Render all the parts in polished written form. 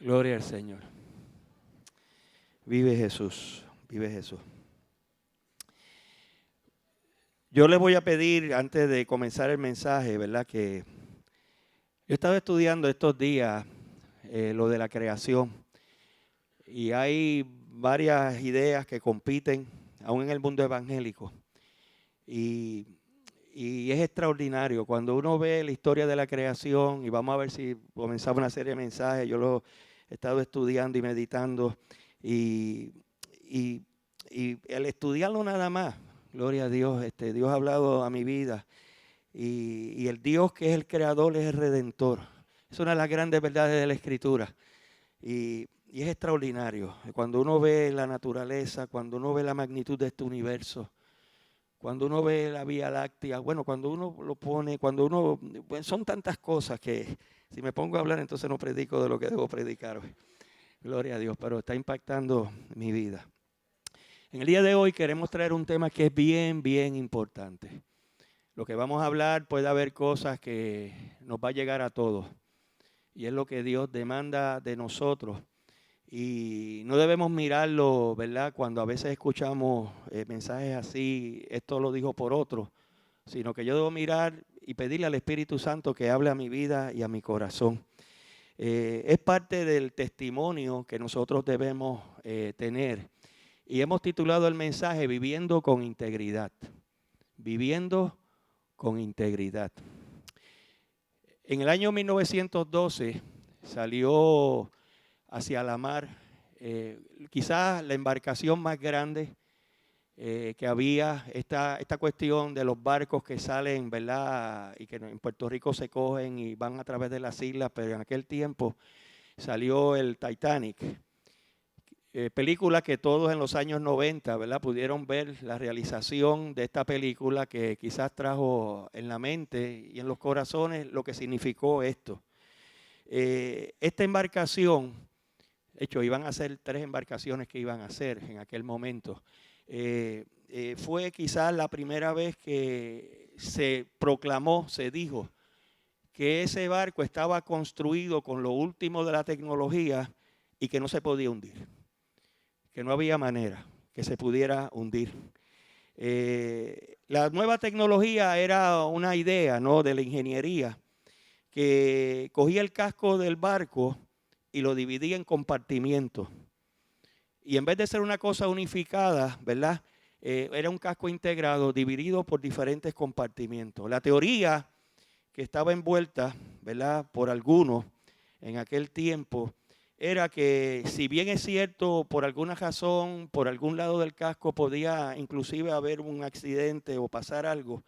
Gloria al Señor. Vive Jesús, vive Jesús. Yo les voy a pedir, antes de comenzar el mensaje, ¿verdad? Que yo he estado estudiando estos días lo de la creación. Y hay varias ideas que compiten, aún en el mundo evangélico. Y es extraordinario. Cuando uno ve la historia de la creación, y vamos a ver si comenzamos una serie de mensajes, yo lo he estado estudiando y meditando. Y el estudiarlo nada más, gloria a Dios, Dios ha hablado a mi vida. Y el Dios que es el creador es el redentor. Es una de las grandes verdades de la Escritura. Y es extraordinario. Cuando uno ve la naturaleza, cuando uno ve la magnitud de este universo, cuando uno ve la Vía Láctea, bueno, cuando uno lo pone, bueno, son tantas cosas que si me pongo a hablar entonces no predico de lo que debo predicar hoy. Gloria a Dios, pero está impactando mi vida. En el día de hoy queremos traer un tema que es bien importante. Lo que vamos a hablar, puede haber cosas que nos va a llegar a todos. Y es lo que Dios demanda de nosotros. Y no debemos mirarlo, ¿verdad? Cuando a veces escuchamos mensajes así, esto lo dijo por otro, sino que yo debo mirar y pedirle al Espíritu Santo que hable a mi vida y a mi corazón. Es parte del testimonio que nosotros debemos tener. Y hemos titulado el mensaje Viviendo con Integridad. Viviendo con integridad. En el año 1912 salió hacia la mar, quizás la embarcación más grande que había, esta cuestión de los barcos que salen, ¿verdad? Y que en Puerto Rico se cogen y van a través de las islas, pero en aquel tiempo salió el Titanic. Película que todos en los años 90, ¿verdad? Pudieron ver la realización de esta película que quizás trajo en la mente y en los corazones lo que significó esto. Esta embarcación, de hecho iban a ser 3 embarcaciones que iban a hacer en aquel momento, fue quizás la primera vez que se proclamó, se dijo que ese barco estaba construido con lo último de la tecnología y que no se podía hundir. Que no había manera que se pudiera hundir. La nueva tecnología era una idea, ¿no?, de la ingeniería, que cogía el casco del barco y lo dividía en compartimientos. Y en vez de ser una cosa unificada, ¿verdad?, era un casco integrado, dividido por diferentes compartimientos. La teoría que estaba envuelta, ¿verdad?, por algunos en aquel tiempo, era que si bien es cierto, por alguna razón, por algún lado del casco podía inclusive haber un accidente o pasar algo,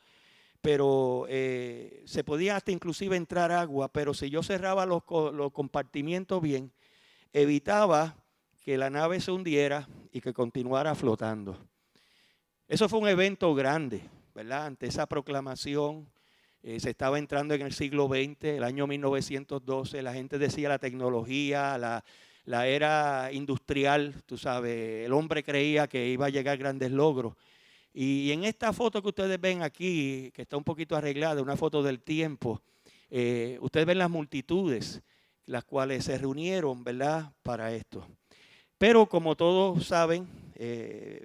pero se podía hasta inclusive entrar agua, pero si yo cerraba los compartimientos bien, evitaba que la nave se hundiera y que continuara flotando. Eso fue un evento grande, ¿verdad? Ante esa proclamación, se estaba entrando en el siglo XX, el año 1912, la gente decía la tecnología, la era industrial, tú sabes, el hombre creía que iba a llegar a grandes logros. Y en esta foto que ustedes ven aquí, que está un poquito arreglada, una foto del tiempo, ustedes ven las multitudes, las cuales se reunieron, ¿verdad?, para esto. Pero como todos saben,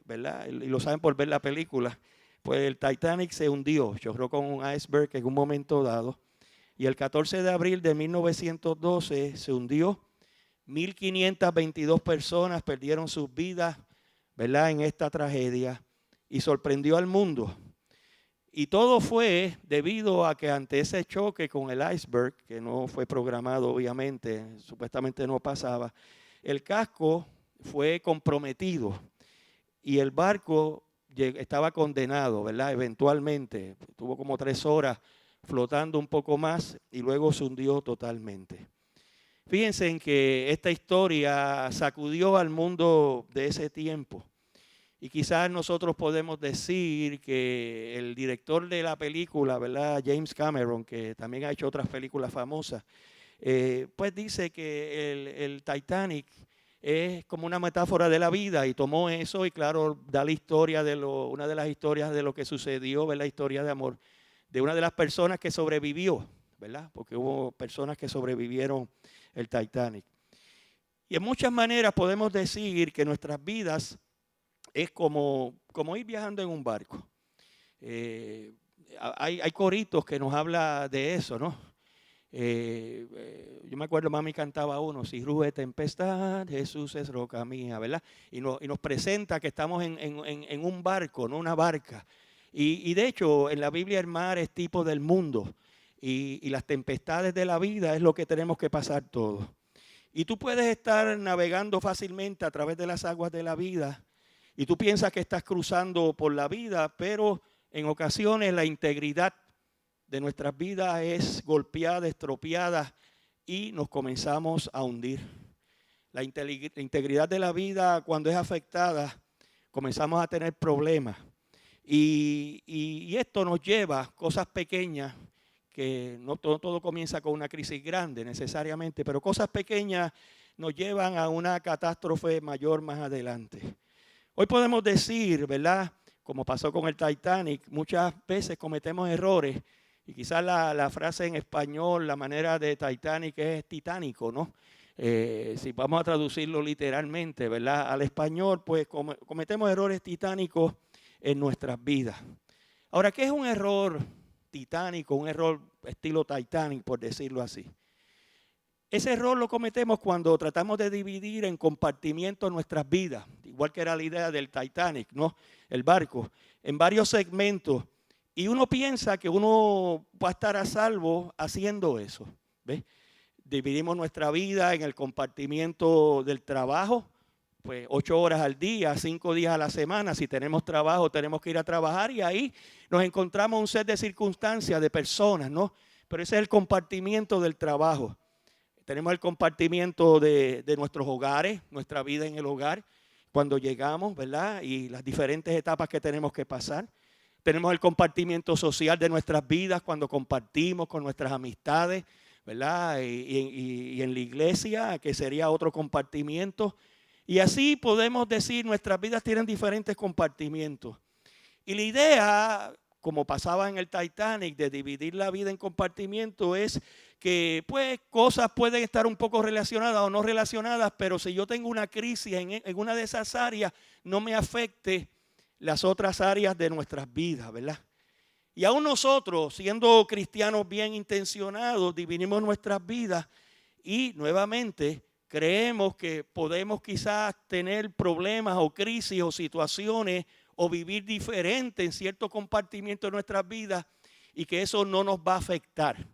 ¿verdad?, y lo saben por ver la película, pues el Titanic se hundió, chocó con un iceberg en un momento dado. Y el 14 de abril de 1912 se hundió. 1.522 personas perdieron sus vidas, ¿verdad?, en esta tragedia. Y sorprendió al mundo. Y todo fue debido a que ante ese choque con el iceberg, que no fue programado obviamente, supuestamente no pasaba, el casco fue comprometido y el barco estaba condenado, ¿verdad? Eventualmente, tuvo como 3 horas flotando un poco más y luego se hundió totalmente. Fíjense en que esta historia sacudió al mundo de ese tiempo. Y quizás nosotros podemos decir que el director de la película, ¿verdad?, James Cameron, que también ha hecho otras películas famosas, pues dice que el Titanic es como una metáfora de la vida y tomó eso y claro, da la historia una de las historias de lo que sucedió, ¿verdad?, la historia de amor de una de las personas que sobrevivió, ¿verdad?, porque hubo personas que sobrevivieron el Titanic. Y en muchas maneras podemos decir que nuestras vidas es como ir viajando en un barco. Hay coritos que nos habla de eso, ¿no? Yo me acuerdo, mami cantaba uno: si ruge tempestad, Jesús es roca mía, ¿verdad? Y nos presenta que estamos en un barco, no una barca. Y de hecho, en la Biblia el mar es tipo del mundo. Y las tempestades de la vida es lo que tenemos que pasar todos. Y tú puedes estar navegando fácilmente a través de las aguas de la vida. Y tú piensas que estás cruzando por la vida, pero en ocasiones la integridad de nuestras vidas es golpeada, estropeada y nos comenzamos a hundir. La integridad de la vida, cuando es afectada, comenzamos a tener problemas. Y esto nos lleva a cosas pequeñas, que no todo comienza con una crisis grande necesariamente, pero cosas pequeñas nos llevan a una catástrofe mayor más adelante. Hoy podemos decir, ¿verdad?, como pasó con el Titanic, muchas veces cometemos errores. Y quizás la frase en español, la manera de Titanic es titánico, ¿no? Si vamos a traducirlo literalmente, ¿verdad?, al español, pues cometemos errores titánicos en nuestras vidas. Ahora, ¿qué es un error titánico, un error estilo Titanic, por decirlo así? Ese error lo cometemos cuando tratamos de dividir en compartimientos nuestras vidas, igual que era la idea del Titanic, ¿no?, el barco, en varios segmentos. Y uno piensa que uno va a estar a salvo haciendo eso, ¿ves? Dividimos nuestra vida en el compartimiento del trabajo, pues 8 horas al día, 5 días a la semana. Si tenemos trabajo, tenemos que ir a trabajar y ahí nos encontramos un set de circunstancias, de personas, ¿no? Pero ese es el compartimiento del trabajo. Tenemos el compartimiento de nuestros hogares, nuestra vida en el hogar, cuando llegamos, ¿verdad? Y las diferentes etapas que tenemos que pasar. Tenemos el compartimiento social de nuestras vidas cuando compartimos con nuestras amistades, ¿verdad? Y en la iglesia, que sería otro compartimiento. Y así podemos decir, nuestras vidas tienen diferentes compartimientos. Y la idea, como pasaba en el Titanic, de dividir la vida en compartimientos, es que pues cosas pueden estar un poco relacionadas o no relacionadas, pero si yo tengo una crisis en una de esas áreas, no me afecte las otras áreas de nuestras vidas, ¿verdad? Y aún nosotros, siendo cristianos bien intencionados, dividimos nuestras vidas y nuevamente creemos que podemos quizás tener problemas o crisis o situaciones o vivir diferente en cierto compartimiento de nuestras vidas y que eso no nos va a afectar.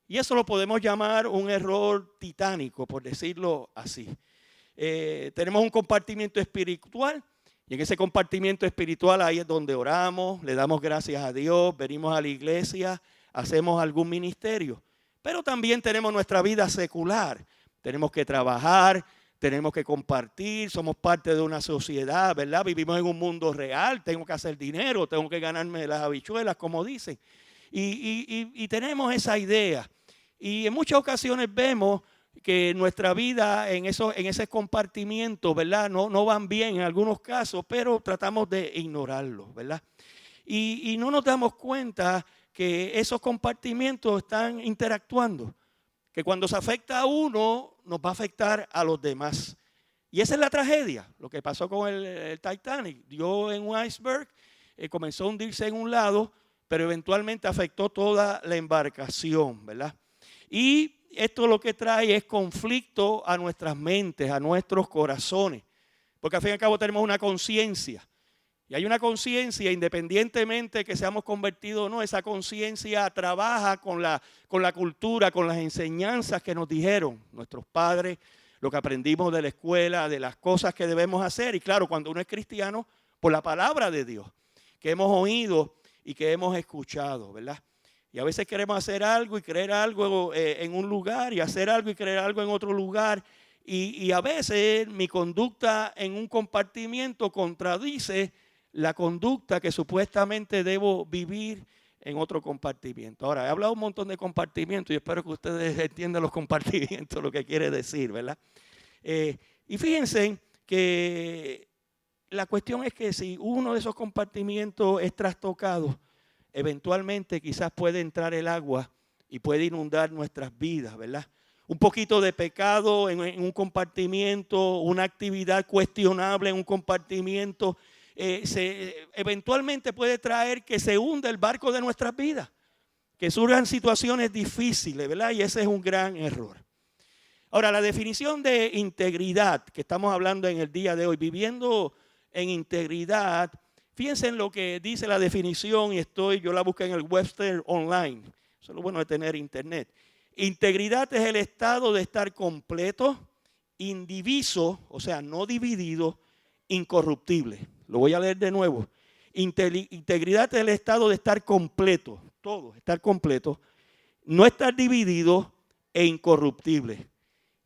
Y eso lo podemos llamar un error titánico, por decirlo así. Tenemos un compartimiento espiritual. Y en ese compartimiento espiritual ahí es donde oramos, le damos gracias a Dios, venimos a la iglesia, hacemos algún ministerio. Pero también tenemos nuestra vida secular. Tenemos que trabajar, tenemos que compartir, somos parte de una sociedad, ¿verdad? Vivimos en un mundo real, tengo que hacer dinero, tengo que ganarme las habichuelas, como dicen. Y tenemos esa idea. Y en muchas ocasiones vemos que nuestra vida en ese compartimiento, ¿verdad?, no van bien en algunos casos, pero tratamos de ignorarlo, ¿verdad? Y no nos damos cuenta que esos compartimientos están interactuando, que cuando se afecta a uno, nos va a afectar a los demás. Y esa es la tragedia, lo que pasó con el Titanic. Dio en un iceberg, comenzó a hundirse en un lado, pero eventualmente afectó toda la embarcación, ¿verdad? Y esto lo que trae es conflicto a nuestras mentes, a nuestros corazones, porque al fin y al cabo tenemos una conciencia. Y hay una conciencia, independientemente que seamos convertidos o no, esa conciencia trabaja con la cultura, con las enseñanzas que nos dijeron nuestros padres, lo que aprendimos de la escuela, de las cosas que debemos hacer. Y claro, cuando uno es cristiano, por la palabra de Dios, que hemos oído y que hemos escuchado, ¿verdad? Y a veces queremos hacer algo y creer algo en un lugar y hacer algo y creer algo en otro lugar. Y a veces mi conducta en un compartimiento contradice la conducta que supuestamente debo vivir en otro compartimiento. Ahora, he hablado un montón de compartimientos y espero que ustedes entiendan los compartimientos, lo que quiere decir, ¿verdad? Y fíjense que la cuestión es que si uno de esos compartimientos es trastocado, eventualmente quizás puede entrar el agua y puede inundar nuestras vidas, ¿verdad? un poquito de pecado en un compartimiento, una actividad cuestionable en un compartimiento, eventualmente puede traer que se hunda el barco de nuestras vidas, que surjan situaciones difíciles, ¿verdad? Y ese es un gran error. Ahora, la definición de integridad que estamos hablando en el día de hoy, viviendo en integridad, fíjense en lo que dice la definición, y yo la busqué en el Webster Online. Eso es lo bueno de tener internet. Integridad es el estado de estar completo, indiviso, o sea, no dividido, incorruptible. Lo voy a leer de nuevo. Integridad es el estado de estar completo, todo, estar completo, no estar dividido e incorruptible.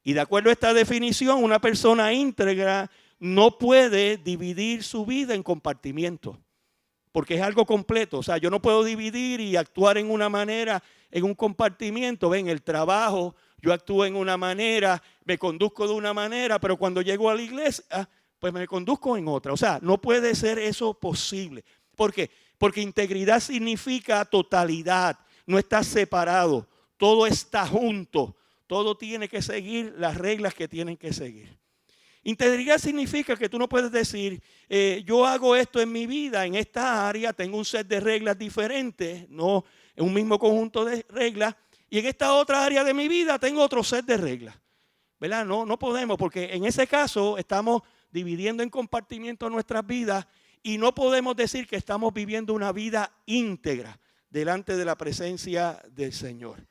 Y de acuerdo a esta definición, una persona íntegra no puede dividir su vida en compartimientos, porque es algo completo. O sea, yo no puedo dividir y actuar en una manera, en un compartimiento. Ven, el trabajo, yo actúo en una manera, me conduzco de una manera, pero cuando llego a la iglesia, pues me conduzco en otra. O sea, no puede ser eso posible. ¿Por qué? Porque integridad significa totalidad, no está separado, todo está junto, todo tiene que seguir las reglas que tienen que seguir. Integridad significa que tú no puedes decir, yo hago esto en mi vida, en esta área tengo un set de reglas diferentes, no en un mismo conjunto de reglas, y en esta otra área de mi vida tengo otro set de reglas. ¿Verdad? No podemos, porque en ese caso estamos dividiendo en compartimientos nuestras vidas y no podemos decir que estamos viviendo una vida íntegra delante de la presencia del Señor.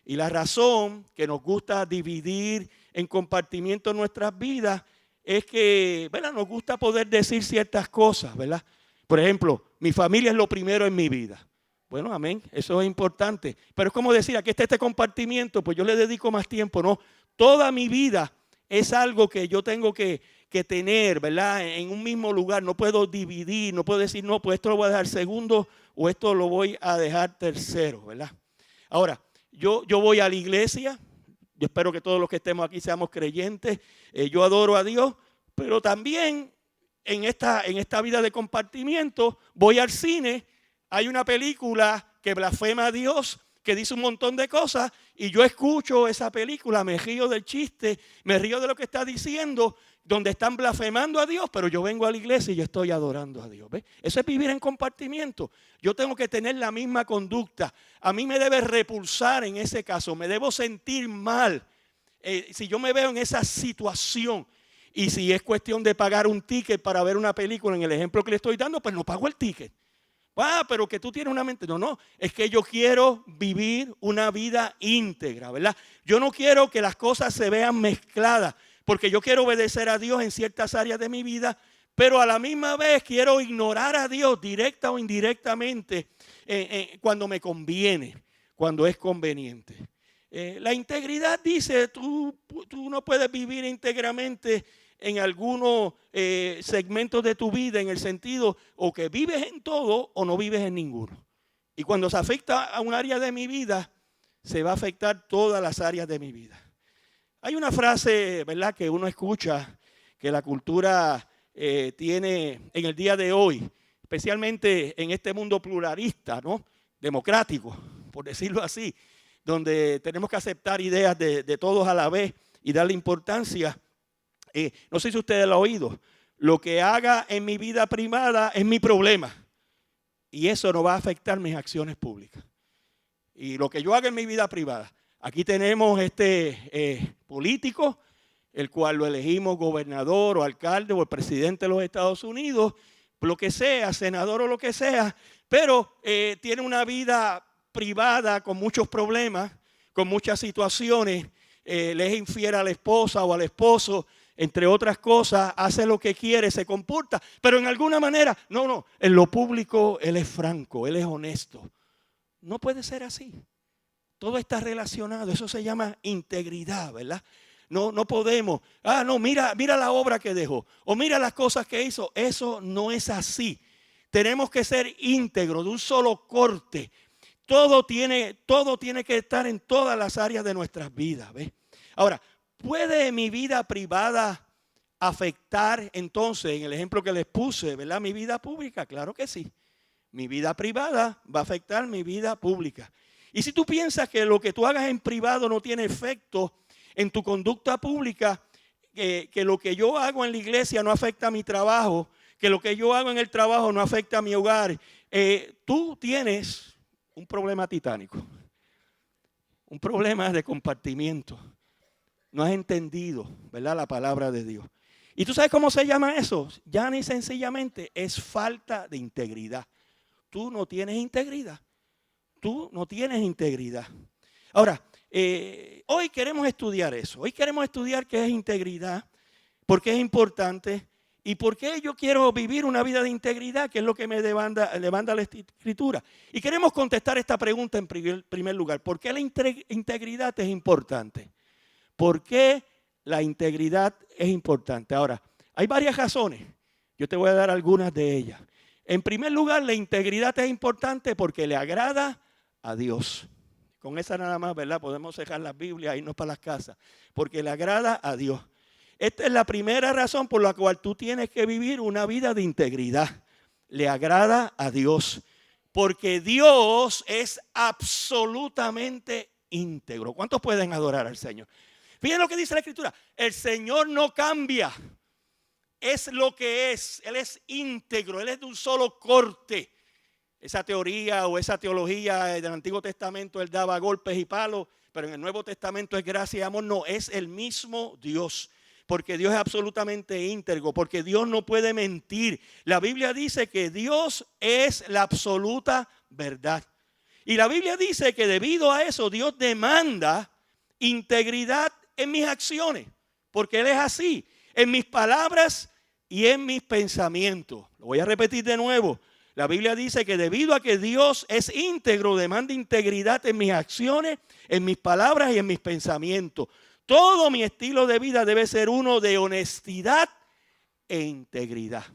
Y la razón que nos gusta dividir en compartimientos nuestras vidas es que, ¿verdad?, nos gusta poder decir ciertas cosas, ¿verdad? Por ejemplo, mi familia es lo primero en mi vida. Bueno, amén, eso es importante. Pero es como decir, aquí está este compartimiento, pues yo le dedico más tiempo. No, toda mi vida es algo que yo tengo que tener, ¿verdad?, en un mismo lugar. No puedo dividir, no puedo decir, no, pues esto lo voy a dejar segundo o esto lo voy a dejar tercero, ¿verdad? Ahora, yo voy a la iglesia. Yo espero que todos los que estemos aquí seamos creyentes. Yo adoro a Dios, pero también en esta vida de compartimiento voy al cine. Hay una película que blasfema a Dios, que dice un montón de cosas, y yo escucho esa película, me río del chiste, me río de lo que está diciendo, donde están blasfemando a Dios, pero yo vengo a la iglesia y yo estoy adorando a Dios. ¿Ves? Eso es vivir en compartimiento. Yo tengo que tener la misma conducta. A mí me debe repulsar en ese caso, me debo sentir mal si yo me veo en esa situación. Y si es cuestión de pagar un ticket para ver una película, en el ejemplo que le estoy dando, pues no pago el ticket. Pero que tú tienes una mente. No, es que yo quiero vivir una vida íntegra, ¿verdad? Yo no quiero que las cosas se vean mezcladas, porque yo quiero obedecer a Dios en ciertas áreas de mi vida, pero a la misma vez quiero ignorar a Dios directa o indirectamente cuando me conviene, cuando es conveniente. La integridad dice, tú no puedes vivir íntegramente en algunos segmentos de tu vida, en el sentido o que vives en todo o no vives en ninguno. Y cuando se afecta a un área de mi vida, se va a afectar todas las áreas de mi vida. Hay una frase, ¿verdad?, que uno escucha, que la cultura tiene en el día de hoy, especialmente en este mundo pluralista, ¿no?, democrático, por decirlo así, donde tenemos que aceptar ideas de todos a la vez y darle importancia. No sé si ustedes lo han oído. Lo que haga en mi vida privada es mi problema. Y eso no va a afectar mis acciones públicas. Y lo que yo haga en mi vida privada. Aquí tenemos político, el cual lo elegimos gobernador o alcalde o el presidente de los Estados Unidos, lo que sea, senador o lo que sea, pero tiene una vida privada con muchos problemas, con muchas situaciones, le es infiel a la esposa o al esposo, entre otras cosas, hace lo que quiere, se comporta, pero en alguna manera, no, en lo público él es franco, él es honesto. No puede ser así. Todo está relacionado, eso se llama integridad, ¿verdad? No podemos, mira la obra que dejó, o mira las cosas que hizo. Eso no es así. Tenemos que ser íntegros, de un solo corte. Todo tiene que estar en todas las áreas de nuestras vidas, ¿ves? Ahora, ¿puede mi vida privada afectar entonces, en el ejemplo que les puse, ¿verdad?, mi vida pública? Claro que sí. Mi vida privada va a afectar mi vida pública. Y si tú piensas que lo que tú hagas en privado no tiene efecto en tu conducta pública, que lo que yo hago en la iglesia no afecta a mi trabajo, que lo que yo hago en el trabajo no afecta a mi hogar, tú tienes un problema titánico, un problema de compartimiento. No has entendido, ¿verdad?, la palabra de Dios. ¿Y tú sabes cómo se llama eso? Ya ni sencillamente es falta de integridad. Tú no tienes integridad. Tú no tienes integridad. Ahora, hoy queremos estudiar eso. Hoy queremos estudiar qué es integridad, por qué es importante y por qué yo quiero vivir una vida de integridad, que es lo que me demanda la Escritura. Y queremos contestar esta pregunta en primer lugar. ¿Por qué la integridad es importante? ¿Por qué la integridad es importante? Ahora, hay varias razones. Yo te voy a dar algunas de ellas. En primer lugar, la integridad es importante porque le agrada a Dios. Con esa nada más, ¿verdad? Podemos dejar las Biblias e irnos para las casas. Porque le agrada a Dios. Esta es la primera razón por la cual tú tienes que vivir una vida de integridad. Le agrada a Dios. Porque Dios es absolutamente íntegro. ¿Cuántos pueden adorar al Señor? Fíjense lo que dice la Escritura. El Señor no cambia. Es lo que es. Él es íntegro. Él es de un solo corte. Esa teoría o esa teología del Antiguo Testamento, Él daba golpes y palos, pero en el Nuevo Testamento es gracia y amor. No, es el mismo Dios. Porque Dios es absolutamente íntegro. Porque Dios no puede mentir. La Biblia dice que Dios es la absoluta verdad. Y la Biblia dice que debido a eso Dios demanda integridad en mis acciones, porque Él es así, en mis palabras y en mis pensamientos. Lo voy a repetir de nuevo. La Biblia dice que debido a que Dios es íntegro, demanda integridad en mis acciones, en mis palabras y en mis pensamientos. Todo mi estilo de vida debe ser uno de honestidad e integridad.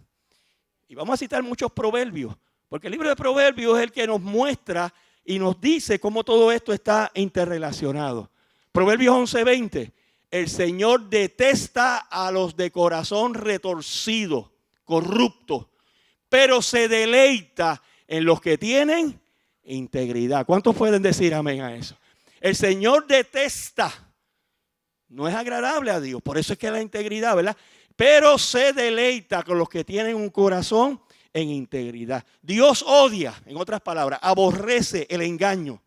Y vamos a citar muchos proverbios, porque el libro de Proverbios es el que nos muestra y nos dice cómo todo esto está interrelacionado. Proverbios 11:20. El Señor detesta a los de corazón retorcido, corrupto, pero se deleita en los que tienen integridad. ¿Cuántos pueden decir amén a eso? El Señor detesta, no es agradable a Dios, por eso es que la integridad, ¿verdad? Pero se deleita con los que tienen un corazón en integridad. Dios odia, en otras palabras, aborrece el engaño,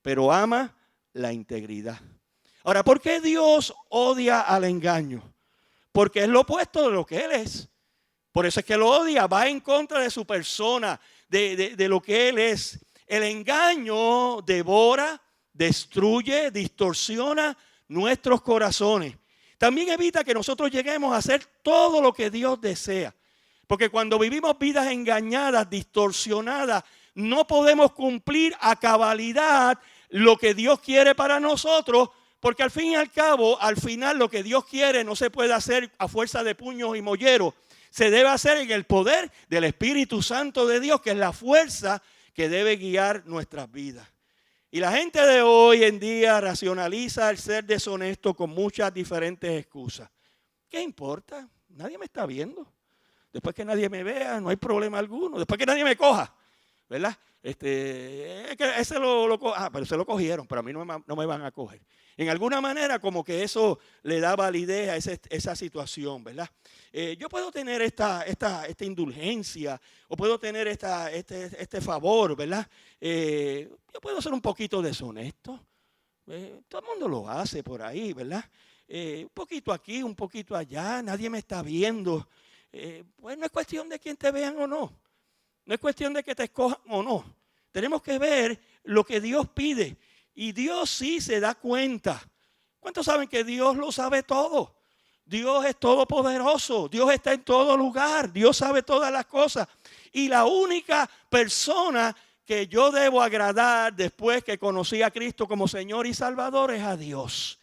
pero ama la integridad. Ahora, ¿por qué Dios odia al engaño? Porque es lo opuesto de lo que Él es. Por eso es que lo odia, va en contra de su persona, de lo que Él es. El engaño devora, destruye, distorsiona nuestros corazones. También evita que nosotros lleguemos a hacer todo lo que Dios desea. Porque cuando vivimos vidas engañadas, distorsionadas, no podemos cumplir a cabalidad lo que Dios quiere para nosotros. Porque al fin y al cabo, al final lo que Dios quiere no se puede hacer a fuerza de puños y molleros. Se debe hacer en el poder del Espíritu Santo de Dios, que es la fuerza que debe guiar nuestras vidas. Y la gente de hoy en día racionaliza el ser deshonesto con muchas diferentes excusas. ¿Qué importa? Nadie me está viendo. Después que nadie me vea, no hay problema alguno. Después que nadie me coja, ¿verdad? Pero se lo cogieron, pero a mí no me van a coger. En alguna manera como que eso le da validez a esa situación, ¿verdad? Yo puedo tener esta indulgencia o puedo tener este favor, ¿verdad? Yo puedo ser un poquito deshonesto. Todo el mundo lo hace por ahí, ¿verdad? Un poquito aquí, un poquito allá, nadie me está viendo. Pues no es cuestión de quién te vean o no. No es cuestión de que te escojan o no. Tenemos que ver lo que Dios pide. Y Dios sí se da cuenta. ¿Cuántos saben que Dios lo sabe todo? Dios es todopoderoso. Dios está en todo lugar. Dios sabe todas las cosas. Y la única persona que yo debo agradar después que conocí a Cristo como Señor y Salvador es a Dios.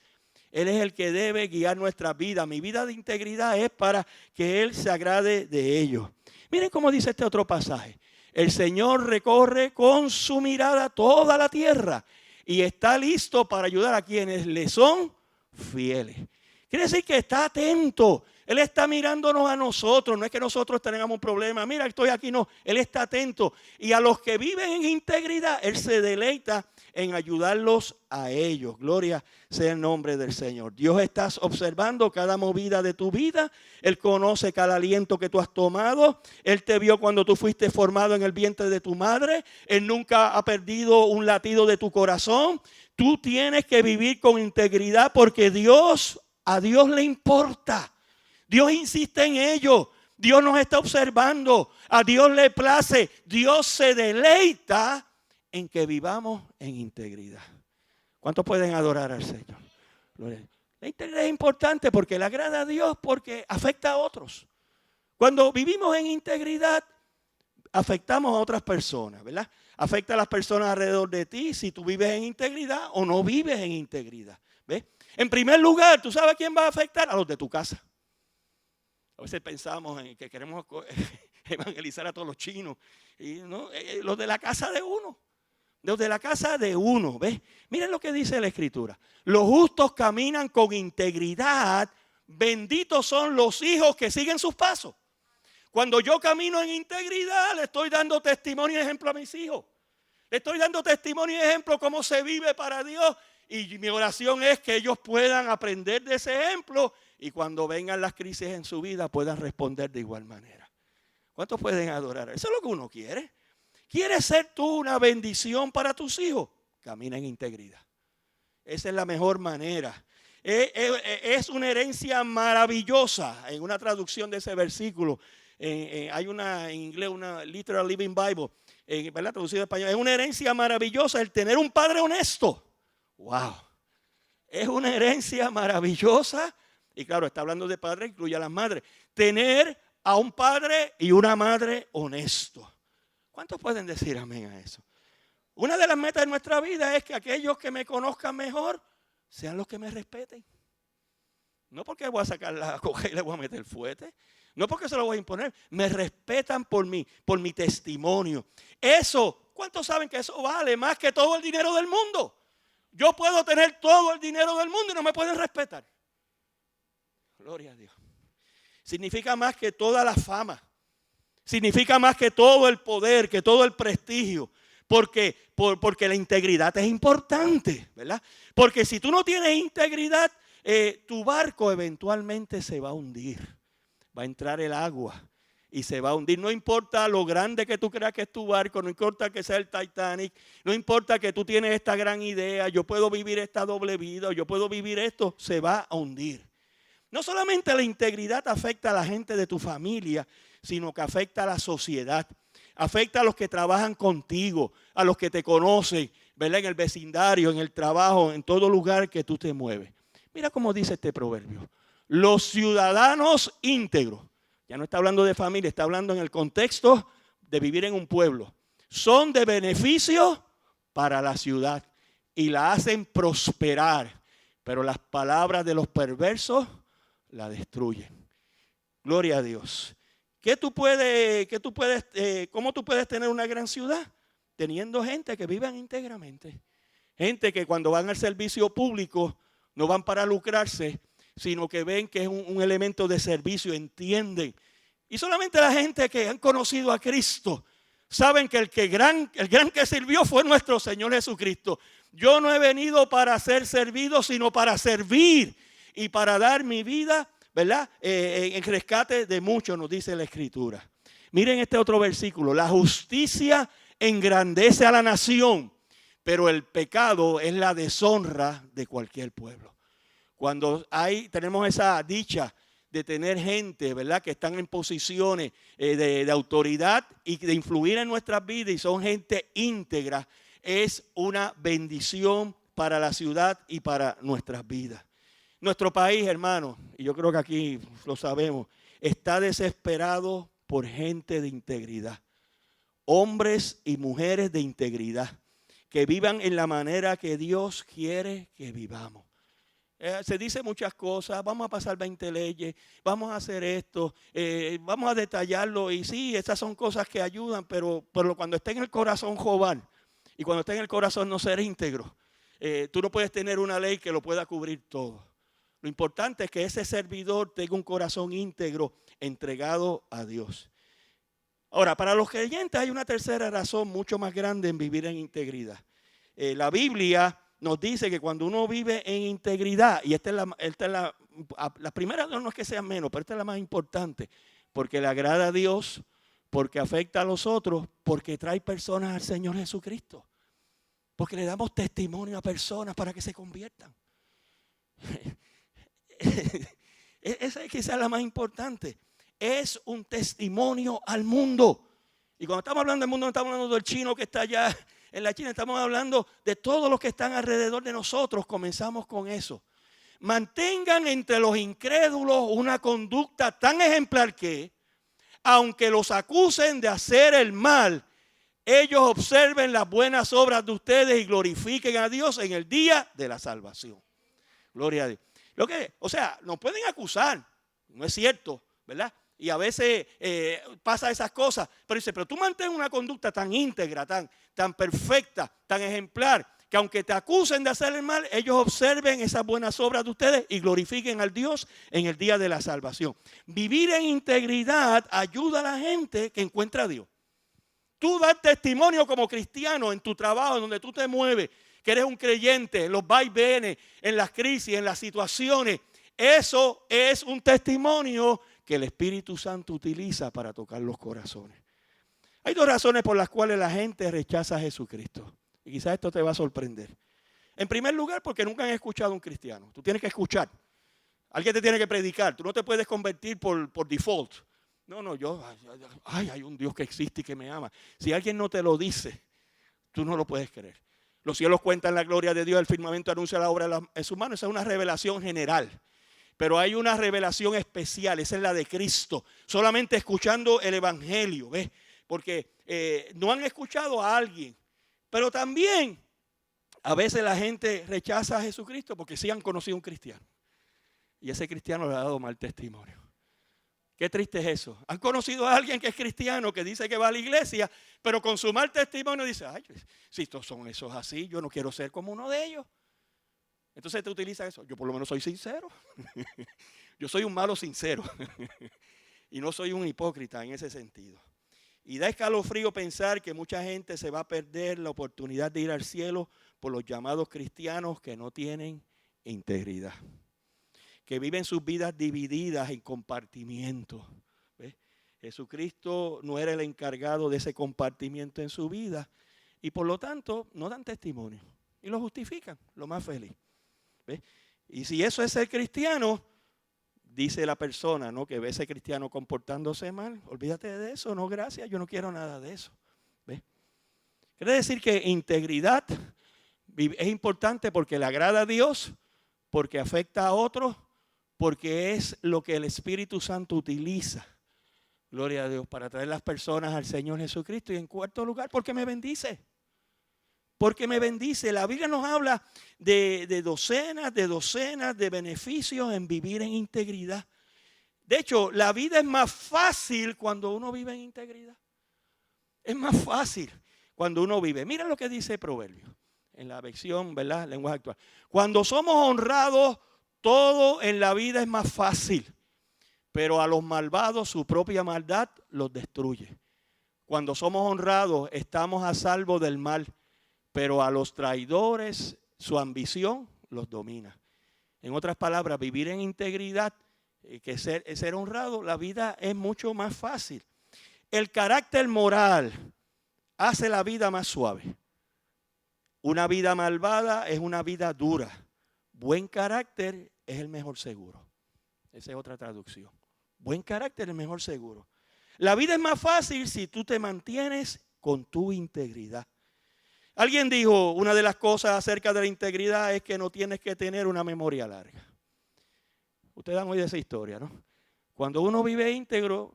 Él es el que debe guiar nuestra vida. Mi vida de integridad es para que Él se agrade de ello. Miren cómo dice este otro pasaje. El Señor recorre con su mirada toda la tierra y está listo para ayudar a quienes le son fieles. Quiere decir que está atento. Él está mirándonos a nosotros. No es que nosotros tengamos un problema. Mira, estoy aquí. No, Él está atento. Y a los que viven en integridad, Él se deleita en ayudarlos a ellos. Gloria sea el nombre del Señor. Dios está observando cada movida de tu vida. Él conoce cada aliento que tú has tomado. Él te vio cuando tú fuiste formado en el vientre de tu madre. Él nunca ha perdido un latido de tu corazón. Tú tienes que vivir con integridad porque a Dios le importa. Dios insiste en ello. Dios nos está observando. A Dios le place. Dios se deleita en que vivamos en integridad. ¿Cuántos pueden adorar al Señor? La integridad es importante porque le agrada a Dios, porque afecta a otros. Cuando vivimos en integridad, afectamos a otras personas, ¿verdad? Afecta a las personas alrededor de ti si tú vives en integridad o no vives en integridad. ¿Ves? En primer lugar, ¿tú sabes a quién va a afectar? A los de tu casa. A veces pensamos en que queremos evangelizar a todos los chinos. Y no, los de la casa de uno. Los de la casa de uno. ¿Ves? Miren lo que dice la Escritura. Los justos caminan con integridad. Benditos son los hijos que siguen sus pasos. Cuando yo camino en integridad, le estoy dando testimonio y ejemplo a mis hijos. Le estoy dando testimonio y ejemplo cómo se vive para Dios. Y mi oración es que ellos puedan aprender de ese ejemplo y cuando vengan las crisis en su vida puedan responder de igual manera. ¿Cuántos pueden adorar? Eso es lo que uno quiere. ¿Quieres ser tú una bendición para tus hijos? Camina en integridad. Esa es la mejor manera. Es una herencia maravillosa. En una traducción de ese versículo, hay una en inglés, una Literal Living Bible, ¿verdad? Traducido en español. Es una herencia maravillosa el tener un padre honesto. ¡Wow! Es una herencia maravillosa. Y claro, está hablando de padre, incluye a las madres. Tener a un padre y una madre honesto. ¿Cuántos pueden decir amén a eso? Una de las metas de nuestra vida es que aquellos que me conozcan mejor sean los que me respeten. No porque voy a sacar la coja y le voy a meter fuete. No porque se lo voy a imponer. Me respetan por mi testimonio. Eso, ¿cuántos saben que eso vale más que todo el dinero del mundo? Yo puedo tener todo el dinero del mundo y no me pueden respetar. Gloria a Dios. Significa más que toda la fama. Significa más que todo el poder, que todo el prestigio. Porque la integridad es importante, ¿verdad? Porque si tú no tienes integridad, tu barco eventualmente se va a hundir. Va a entrar el agua y se va a hundir. No importa lo grande que tú creas que es tu barco, no importa que sea el Titanic, no importa que tú tienes esta gran idea, yo puedo vivir esta doble vida, yo puedo vivir esto, se va a hundir. No solamente la integridad afecta a la gente de tu familia, sino que afecta a la sociedad. Afecta a los que trabajan contigo, a los que te conocen, ¿verdad? En el vecindario, en el trabajo, en todo lugar que tú te mueves. Mira cómo dice este proverbio. Los ciudadanos íntegros, ya no está hablando de familia, está hablando en el contexto de vivir en un pueblo, son de beneficio para la ciudad y la hacen prosperar, pero las palabras de los perversos la destruyen. Gloria a Dios. ¿Cómo tú puedes tener una gran ciudad? Teniendo gente que vivan íntegramente. Gente que cuando van al servicio público no van para lucrarse, sino que ven que es un elemento de servicio, entienden. Y solamente la gente que han conocido a Cristo saben que el gran que sirvió fue nuestro Señor Jesucristo. Yo no he venido para ser servido, sino para servir y para dar mi vida, ¿verdad? En rescate de muchos, nos dice la Escritura. Miren este otro versículo. La justicia engrandece a la nación, pero el pecado es la deshonra de cualquier pueblo. Cuando tenemos esa dicha de tener gente, ¿verdad?, que están en posiciones de autoridad y de influir en nuestras vidas y son gente íntegra, es una bendición para la ciudad y para nuestras vidas. Nuestro país, hermano, y yo creo que aquí lo sabemos, está desesperado por gente de integridad. Hombres y mujeres de integridad, que vivan en la manera que Dios quiere que vivamos. Se dice muchas cosas, vamos a pasar 20 leyes, vamos a hacer esto, vamos a detallarlo. Y sí, esas son cosas que ayudan, pero cuando esté en el corazón joven y cuando esté en el corazón no ser íntegro, tú no puedes tener una ley que lo pueda cubrir todo. Lo importante es que ese servidor tenga un corazón íntegro entregado a Dios. Ahora, para los creyentes hay una tercera razón mucho más grande en vivir en integridad. la Biblia nos dice que cuando uno vive en integridad, y esta es la primera, no es que sea menos, pero esta es la más importante, porque le agrada a Dios, porque afecta a los otros, porque trae personas al Señor Jesucristo, porque le damos testimonio a personas para que se conviertan. Esa es quizás la más importante. Es un testimonio al mundo. Y cuando estamos hablando del mundo, no estamos hablando del chino que está allá en la China, estamos hablando de todos los que están alrededor de nosotros. Comenzamos con eso. Mantengan entre los incrédulos una conducta tan ejemplar que, aunque los acusen de hacer el mal, ellos observen las buenas obras de ustedes y glorifiquen a Dios en el día de la salvación. Gloria a Dios. O sea, nos pueden acusar, no es cierto, ¿verdad? Y a veces pasa esas cosas, pero dice, pero tú mantén una conducta tan íntegra, tan perfecta, tan ejemplar, que aunque te acusen de hacer el mal, ellos observen esas buenas obras de ustedes y glorifiquen al Dios en el día de la salvación. Vivir en integridad ayuda a la gente que encuentra a Dios. Tú das testimonio como cristiano en tu trabajo, en donde tú te mueves, que eres un creyente, en los vaivenes, en las crisis, en las situaciones. Eso es un testimonio que el Espíritu Santo utiliza para tocar los corazones. Hay dos razones por las cuales la gente rechaza a Jesucristo. Y quizás esto te va a sorprender. En primer lugar, porque nunca han escuchado a un cristiano. Tú tienes que escuchar. Alguien te tiene que predicar. Tú no te puedes convertir por default. No, hay un Dios que existe y que me ama. Si alguien no te lo dice, tú no lo puedes creer. Los cielos cuentan la gloria de Dios, el firmamento anuncia la obra de sus manos. Esa es una revelación general. Pero hay una revelación especial, esa es la de Cristo. Solamente escuchando el Evangelio, ¿ves? Porque no han escuchado a alguien. Pero también a veces la gente rechaza a Jesucristo porque sí han conocido a un cristiano. Y ese cristiano le ha dado mal testimonio. Qué triste es eso. Han conocido a alguien que es cristiano, que dice que va a la iglesia, pero con su mal testimonio dice, ay, si estos son esos así, yo no quiero ser como uno de ellos. Entonces te utiliza eso. Yo por lo menos soy sincero. Yo soy un malo sincero. Y no soy un hipócrita en ese sentido. Y da escalofrío pensar que mucha gente se va a perder la oportunidad de ir al cielo por los llamados cristianos que no tienen integridad. Que viven sus vidas divididas en compartimientos. ¿Ves? Jesucristo no era el encargado de ese compartimiento en su vida. Y por lo tanto no dan testimonio. Y lo justifican, lo más feliz. ¿Ves? Y si eso es ser cristiano, dice la persona, ¿no?, que ve a ese cristiano comportándose mal, olvídate de eso, no, gracias, yo no quiero nada de eso. ¿Ves? Quiere decir que integridad es importante porque le agrada a Dios, porque afecta a otros, porque es lo que el Espíritu Santo utiliza, gloria a Dios, para traer las personas al Señor Jesucristo. Y en cuarto lugar, porque me bendice. Porque me bendice. La Biblia nos habla de docenas de beneficios en vivir en integridad. De hecho, la vida es más fácil cuando uno vive en integridad. Es más fácil cuando uno vive. Mira lo que dice Proverbios, en la versión, ¿verdad?, lenguaje actual. Cuando somos honrados, todo en la vida es más fácil. Pero a los malvados su propia maldad los destruye. Cuando somos honrados, estamos a salvo del mal. Pero a los traidores su ambición los domina. En otras palabras, vivir en integridad, que ser honrado, la vida es mucho más fácil. El carácter moral hace la vida más suave. Una vida malvada es una vida dura. Buen carácter es el mejor seguro. Esa es otra traducción. Buen carácter es el mejor seguro. La vida es más fácil si tú te mantienes con tu integridad. Alguien dijo, una de las cosas acerca de la integridad es que no tienes que tener una memoria larga. Ustedes han oído esa historia, ¿no? Cuando uno vive íntegro,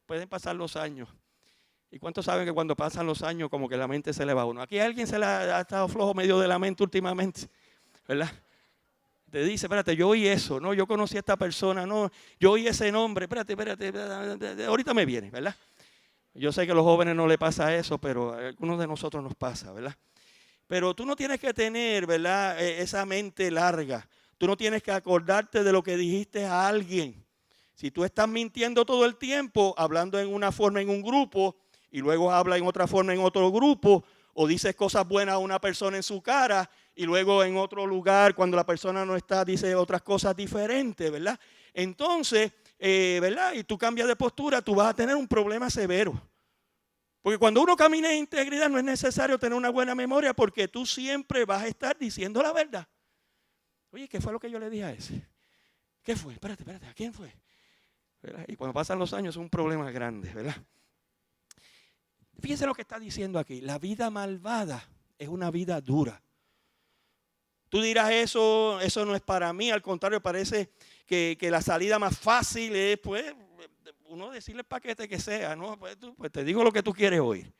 pueden pasar los años. ¿Y cuántos saben que cuando pasan los años como que la mente se le va a uno? Aquí a alguien se le ha estado flojo medio de la mente últimamente, ¿verdad? Te dice, espérate, yo oí eso, no, yo conocí a esta persona, no, yo oí ese nombre, espérate, ahorita me viene, ¿verdad? Yo sé que a los jóvenes no les pasa eso, pero a algunos de nosotros nos pasa, ¿verdad? Pero tú no tienes que tener, ¿verdad?, esa mente larga. Tú no tienes que acordarte de lo que dijiste a alguien. Si tú estás mintiendo todo el tiempo, hablando en una forma en un grupo y luego habla en otra forma en otro grupo, O dices cosas buenas a una persona en su cara y luego en otro lugar, cuando la persona no está, dice otras cosas diferentes, ¿verdad? Entonces, ¿verdad? Y tú cambias de postura, tú vas a tener un problema severo. Porque cuando uno camina en integridad no es necesario tener una buena memoria porque tú siempre vas a estar diciendo la verdad. Oye, ¿qué fue lo que yo le dije a ese? ¿Qué fue? Espérate, ¿a quién fue? ¿Verdad? Y cuando pasan los años es un problema grande, ¿verdad? Fíjense lo que está diciendo aquí. La vida malvada es una vida dura. Tú dirás, eso no es para mí. Al contrario, parece que la salida más fácil es, pues, uno decirle el paquete que sea, ¿no? Pues te digo lo que tú quieres oír.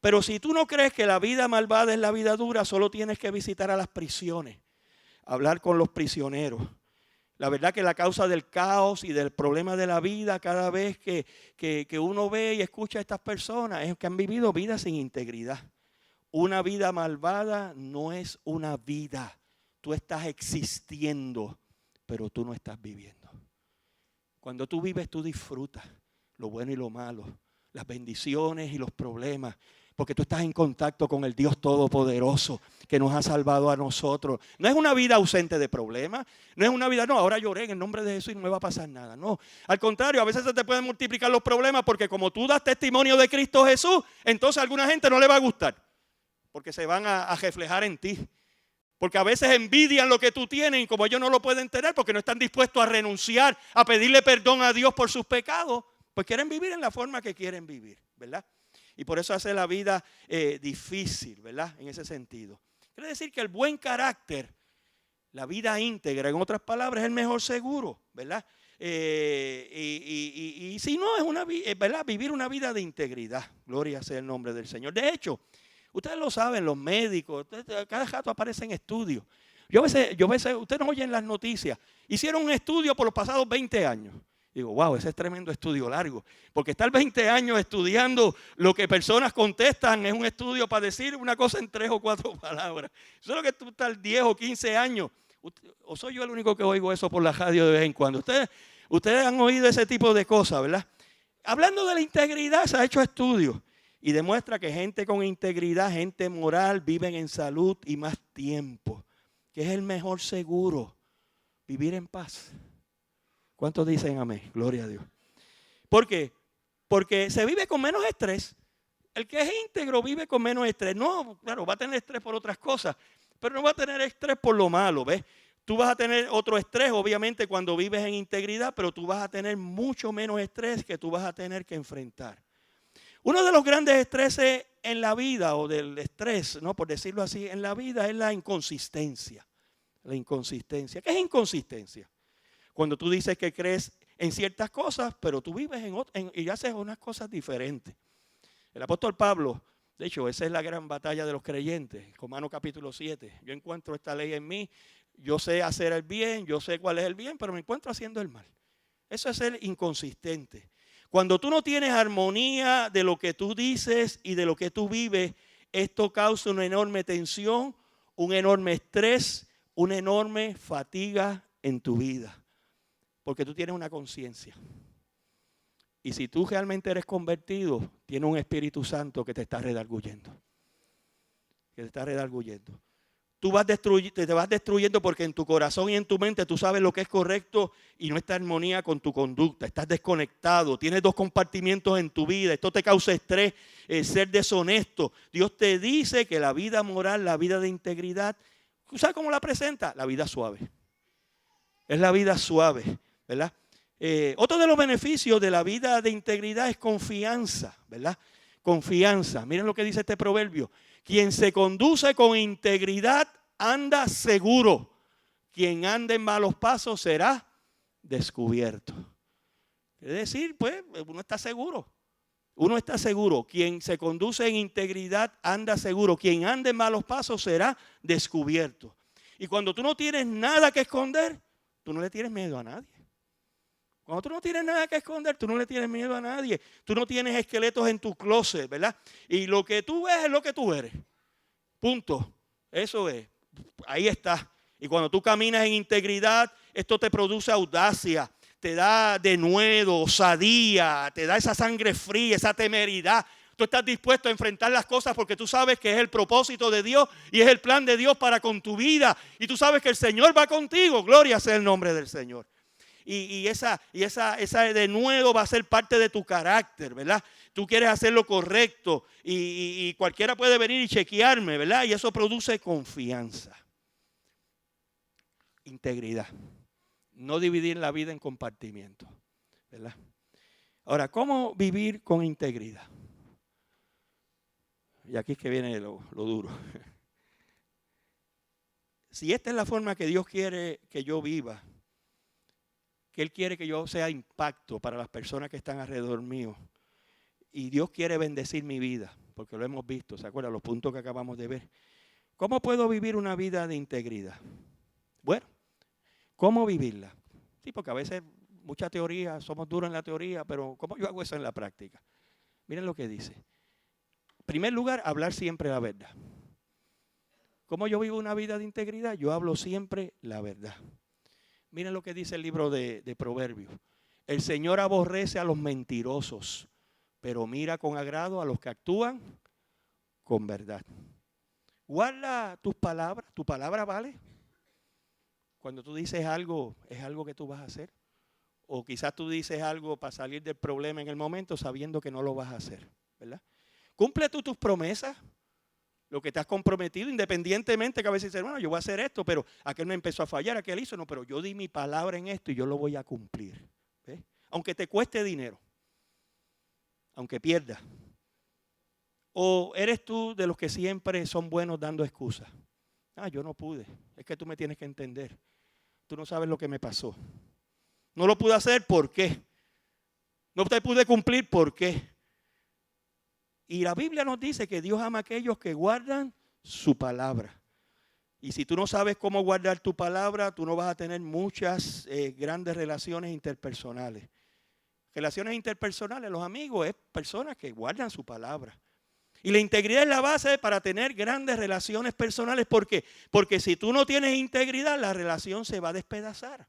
Pero si tú no crees que la vida malvada es la vida dura, solo tienes que visitar a las prisiones, hablar con los prisioneros. La verdad que la causa del caos y del problema de la vida cada vez que uno ve y escucha a estas personas es que han vivido vidas sin integridad. Una vida malvada no es una vida. Tú estás existiendo, pero tú no estás viviendo. Cuando tú vives, tú disfrutas lo bueno y lo malo, las bendiciones y los problemas. Porque tú estás en contacto con el Dios Todopoderoso que nos ha salvado a nosotros. No es una vida ausente de problemas. No es una vida, no, ahora lloré en el nombre de Jesús y no me va a pasar nada. No, al contrario, a veces se te pueden multiplicar los problemas porque como tú das testimonio de Cristo Jesús, entonces a alguna gente no le va a gustar. Porque se van a reflejar en ti. Porque a veces envidian lo que tú tienes y como ellos no lo pueden tener porque no están dispuestos a renunciar, a pedirle perdón a Dios por sus pecados, pues quieren vivir en la forma que quieren vivir, ¿verdad? Y por eso hace la vida difícil, ¿verdad? En ese sentido. Quiere decir que el buen carácter, la vida íntegra, en otras palabras, es el mejor seguro, ¿verdad? Y si no, es ¿verdad? Vivir una vida de integridad. Gloria sea el nombre del Señor. De hecho, ustedes lo saben, los médicos, cada rato aparecen estudios. Yo a veces, ustedes no oyen las noticias. Hicieron un estudio por los pasados 20 años. Digo, wow, ese es tremendo estudio largo. Porque estar 20 años estudiando lo que personas contestan es un estudio para decir una cosa en 3 o 4 palabras. Eso es lo que tú estás 10 o 15 años. ¿O soy yo el único que oigo eso por la radio de vez en cuando? Ustedes han oído ese tipo de cosas, ¿verdad? Hablando de la integridad, se ha hecho estudios. Y demuestra que gente con integridad, gente moral, viven en salud y más tiempo. Que es el mejor seguro. Vivir en paz. ¿Cuántos dicen amén? Gloria a Dios. ¿Por qué? Porque se vive con menos estrés. El que es íntegro vive con menos estrés. No, claro, va a tener estrés por otras cosas, pero no va a tener estrés por lo malo, ¿ves? Tú vas a tener otro estrés, obviamente, cuando vives en integridad, pero tú vas a tener mucho menos estrés que tú vas a tener que enfrentar. Uno de los grandes estreses en la vida, o del estrés, ¿no? Por decirlo así, en la vida es la inconsistencia. La inconsistencia. ¿Qué es inconsistencia? Cuando tú dices que crees en ciertas cosas, pero tú vives y haces unas cosas diferentes. El apóstol Pablo, de hecho, esa es la gran batalla de los creyentes. Romanos capítulo 7. Yo encuentro esta ley en mí. Yo sé hacer el bien, yo sé cuál es el bien, pero me encuentro haciendo el mal. Eso es ser inconsistente. Cuando tú no tienes armonía de lo que tú dices y de lo que tú vives, esto causa una enorme tensión, un enorme estrés, una enorme fatiga en tu vida. Porque tú tienes una conciencia. Y si tú realmente eres convertido, tienes un Espíritu Santo que te está redarguyendo. Que te está redarguyendo. Tú te vas destruyendo porque en tu corazón y en tu mente tú sabes lo que es correcto y no está en armonía con tu conducta. Estás desconectado, tienes 2 compartimientos en tu vida. Esto te causa estrés, ser deshonesto. Dios te dice que la vida moral, la vida de integridad, ¿tú sabes cómo la presenta? La vida suave. Es la vida suave, ¿verdad? Otro de los beneficios de la vida de integridad es confianza, ¿verdad? Confianza. Miren lo que dice este proverbio. Quien se conduce con integridad anda seguro. Quien anda en malos pasos será descubierto. Es decir, pues, uno está seguro. Uno está seguro. Quien se conduce en integridad anda seguro. Quien anda en malos pasos será descubierto. Y cuando tú no tienes nada que esconder, tú no le tienes miedo a nadie. Cuando tú no tienes nada que esconder, tú no le tienes miedo a nadie. Tú no tienes esqueletos en tu closet, ¿verdad? Y lo que tú ves es lo que tú eres. Punto. Eso es. Ahí está. Y cuando tú caminas en integridad, esto te produce audacia, te da denuedo, osadía, te da esa sangre fría, esa temeridad. Tú estás dispuesto a enfrentar las cosas porque tú sabes que es el propósito de Dios y es el plan de Dios para con tu vida. Y tú sabes que el Señor va contigo. Gloria sea el nombre del Señor. Y esa denuedo va a ser parte de tu carácter, ¿verdad? Tú quieres hacer lo correcto y cualquiera puede venir y chequearme, ¿verdad? Y eso produce confianza. Integridad. No dividir la vida en compartimientos, ¿verdad? Ahora, ¿cómo vivir con integridad? Y aquí es que viene lo duro. Si esta es la forma que Dios quiere que yo viva, que Él quiere que yo sea impacto para las personas que están alrededor mío, y Dios quiere bendecir mi vida, porque lo hemos visto, ¿se acuerdan? Los puntos que acabamos de ver. ¿Cómo puedo vivir una vida de integridad? Bueno, ¿cómo vivirla? Sí, porque a veces mucha teoría, somos duros en la teoría, pero ¿cómo yo hago eso en la práctica? Miren lo que dice. En primer lugar, hablar siempre la verdad. ¿Cómo yo vivo una vida de integridad? Yo hablo siempre la verdad. Miren lo que dice el libro de Proverbios. El Señor aborrece a los mentirosos, pero mira con agrado a los que actúan con verdad. Guarda tus palabras. ¿Tu palabra vale? Cuando tú dices algo, ¿es algo que tú vas a hacer? O quizás tú dices algo para salir del problema en el momento sabiendo que no lo vas a hacer, ¿verdad? Cumple tú tus promesas, lo que te has comprometido, independientemente que a veces dices, bueno, yo voy a hacer esto, pero aquel no empezó a fallar, aquel hizo, no, pero yo di mi palabra en esto y yo lo voy a cumplir. ¿Ves? Aunque te cueste dinero, aunque pierdas. O eres tú de los que siempre son buenos dando excusas. Ah, yo no pude, es que tú me tienes que entender. Tú no sabes lo que me pasó. No lo pude hacer, ¿por qué? No te pude cumplir, ¿por qué? Y la Biblia nos dice que Dios ama a aquellos que guardan su palabra. Y si tú no sabes cómo guardar tu palabra, tú no vas a tener muchas grandes relaciones interpersonales. Relaciones interpersonales, los amigos, es personas que guardan su palabra. Y la integridad es la base para tener grandes relaciones personales. ¿Por qué? Porque si tú no tienes integridad, la relación se va a despedazar.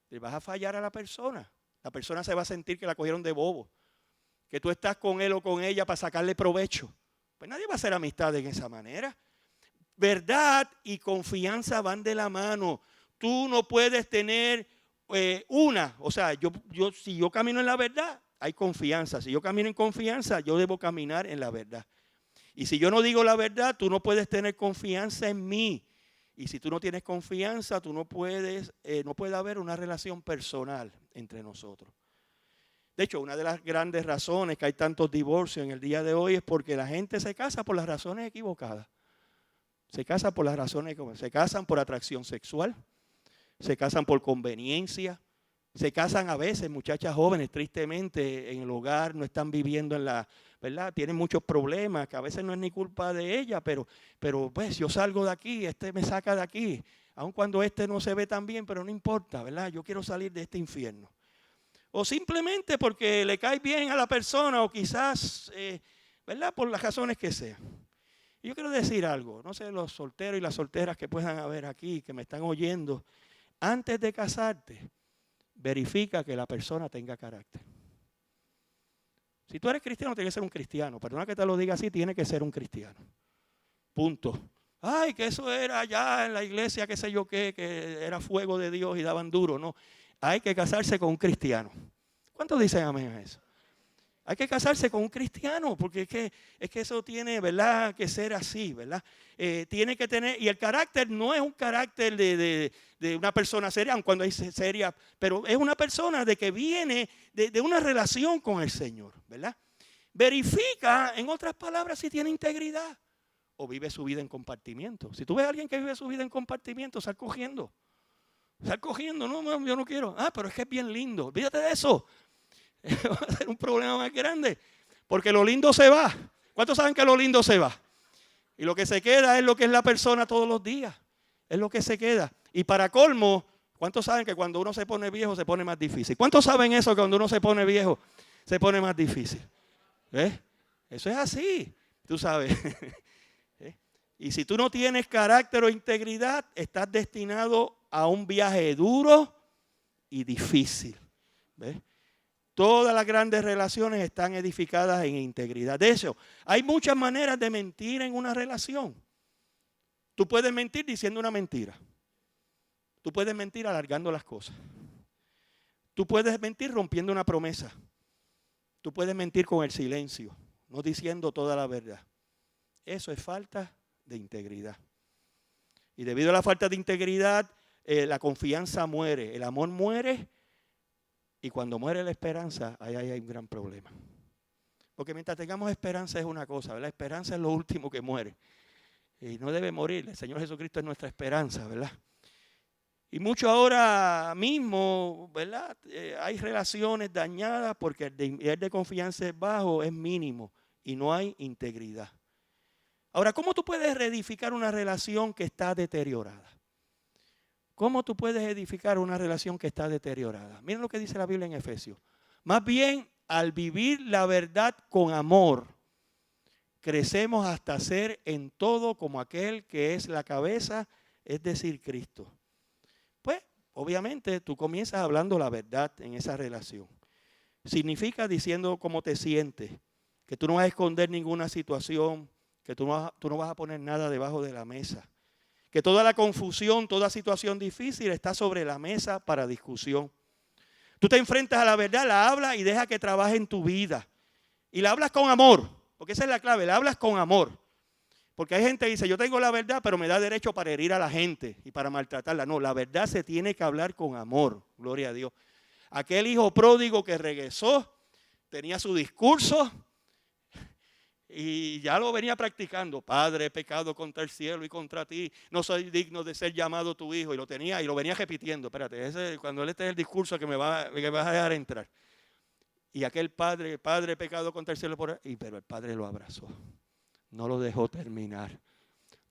Le vas a fallar a la persona. La persona se va a sentir que la cogieron de bobo. Que tú estás con él o con ella para sacarle provecho. Pues nadie va a hacer amistad de esa manera. Verdad y confianza van de la mano. Tú no puedes tener o sea, si yo camino en la verdad, hay confianza. Si yo camino en confianza, yo debo caminar en la verdad. Y si yo no digo la verdad, tú no puedes tener confianza en mí. Y si tú no tienes confianza, tú no puede haber una relación personal entre nosotros. De hecho, una de las grandes razones que hay tantos divorcios en el día de hoy es porque la gente se casa por las razones equivocadas. Se casan por las razones equivocadas. Se casan por atracción sexual, se casan por conveniencia, se casan a veces muchachas jóvenes, tristemente, en el hogar, no están viviendo en la, ¿verdad? Tienen muchos problemas, que a veces no es ni culpa de ella, pero pues yo salgo de aquí, este me saca de aquí, aun cuando este no se ve tan bien, pero no importa, ¿verdad? Yo quiero salir de este infierno. O simplemente porque le cae bien a la persona, o quizás, ¿verdad? Por las razones que sean. Y yo quiero decir algo, no sé, los solteros y las solteras que puedan haber aquí, que me están oyendo, antes de casarte, verifica que la persona tenga carácter. Si tú eres cristiano, tienes que ser un cristiano. Perdona que te lo diga así, tiene que ser un cristiano. Punto. Ay, que eso era allá en la iglesia, qué sé yo qué, que era fuego de Dios y daban duro. No, hay que casarse con un cristiano. ¿Cuántos dicen amén a eso? Hay que casarse con un cristiano, porque es que eso tiene, ¿verdad?, que ser así, ¿verdad? Tiene que tener, y el carácter no es un carácter de una persona seria, aun cuando hay seria, pero es una persona de que viene de una relación con el Señor, ¿verdad? Verifica, en otras palabras, si tiene integridad o vive su vida en compartimiento. Si tú ves a alguien que vive su vida en compartimiento, sal cogiendo. Sal cogiendo, no, yo no quiero. Ah, pero es que es bien lindo, olvídate de eso. Va a ser un problema más grande, porque lo lindo se va. ¿Cuántos saben que lo lindo se va? Y lo que se queda es lo que es la persona todos los días. Es lo que se queda. Y para colmo, ¿cuántos saben que cuando uno se pone viejo se pone más difícil? ¿Cuántos saben eso, que cuando uno se pone viejo se pone más difícil? ¿Ves? Eso es así, tú sabes. Y si tú no tienes carácter o integridad, estás destinado a un viaje duro y difícil. ¿Ves? Todas las grandes relaciones están edificadas en integridad. De hecho, hay muchas maneras de mentir en una relación. Tú puedes mentir diciendo una mentira. Tú puedes mentir alargando las cosas. Tú puedes mentir rompiendo una promesa. Tú puedes mentir con el silencio, no diciendo toda la verdad. Eso es falta de integridad. Y debido a la falta de integridad, la confianza muere, el amor muere. Y cuando muere la esperanza, ahí hay un gran problema. Porque mientras tengamos esperanza es una cosa, ¿verdad? La esperanza es lo último que muere. Y no debe morir. El Señor Jesucristo es nuestra esperanza, ¿verdad? Y mucho ahora mismo, ¿verdad? Hay relaciones dañadas porque el nivel de confianza es bajo, es mínimo y no hay integridad. Ahora, ¿cómo tú puedes reedificar una relación que está deteriorada? ¿Cómo tú puedes edificar una relación que está deteriorada? Miren lo que dice la Biblia en Efesios. Más bien, al vivir la verdad con amor, crecemos hasta ser en todo como aquel que es la cabeza, es decir, Cristo. Pues, obviamente, tú comienzas hablando la verdad en esa relación. Significa diciendo cómo te sientes, que tú no vas a esconder ninguna situación, que tú no vas a poner nada debajo de la mesa. Que toda la confusión, toda situación difícil está sobre la mesa para discusión. Tú te enfrentas a la verdad, la hablas y deja que trabaje en tu vida. Y la hablas con amor, porque esa es la clave, la hablas con amor. Porque hay gente que dice, yo tengo la verdad, pero me da derecho para herir a la gente y para maltratarla. No, la verdad se tiene que hablar con amor, gloria a Dios. Aquel hijo pródigo que regresó, tenía su discurso, y ya lo venía practicando. Padre, he pecado contra el cielo y contra ti. No soy digno de ser llamado tu hijo. Y lo tenía y lo venía repitiendo. Espérate, cuando él esté en el discurso que me vas a dejar entrar. Y aquel padre, he pecado contra el cielo. Pero el padre lo abrazó. No lo dejó terminar.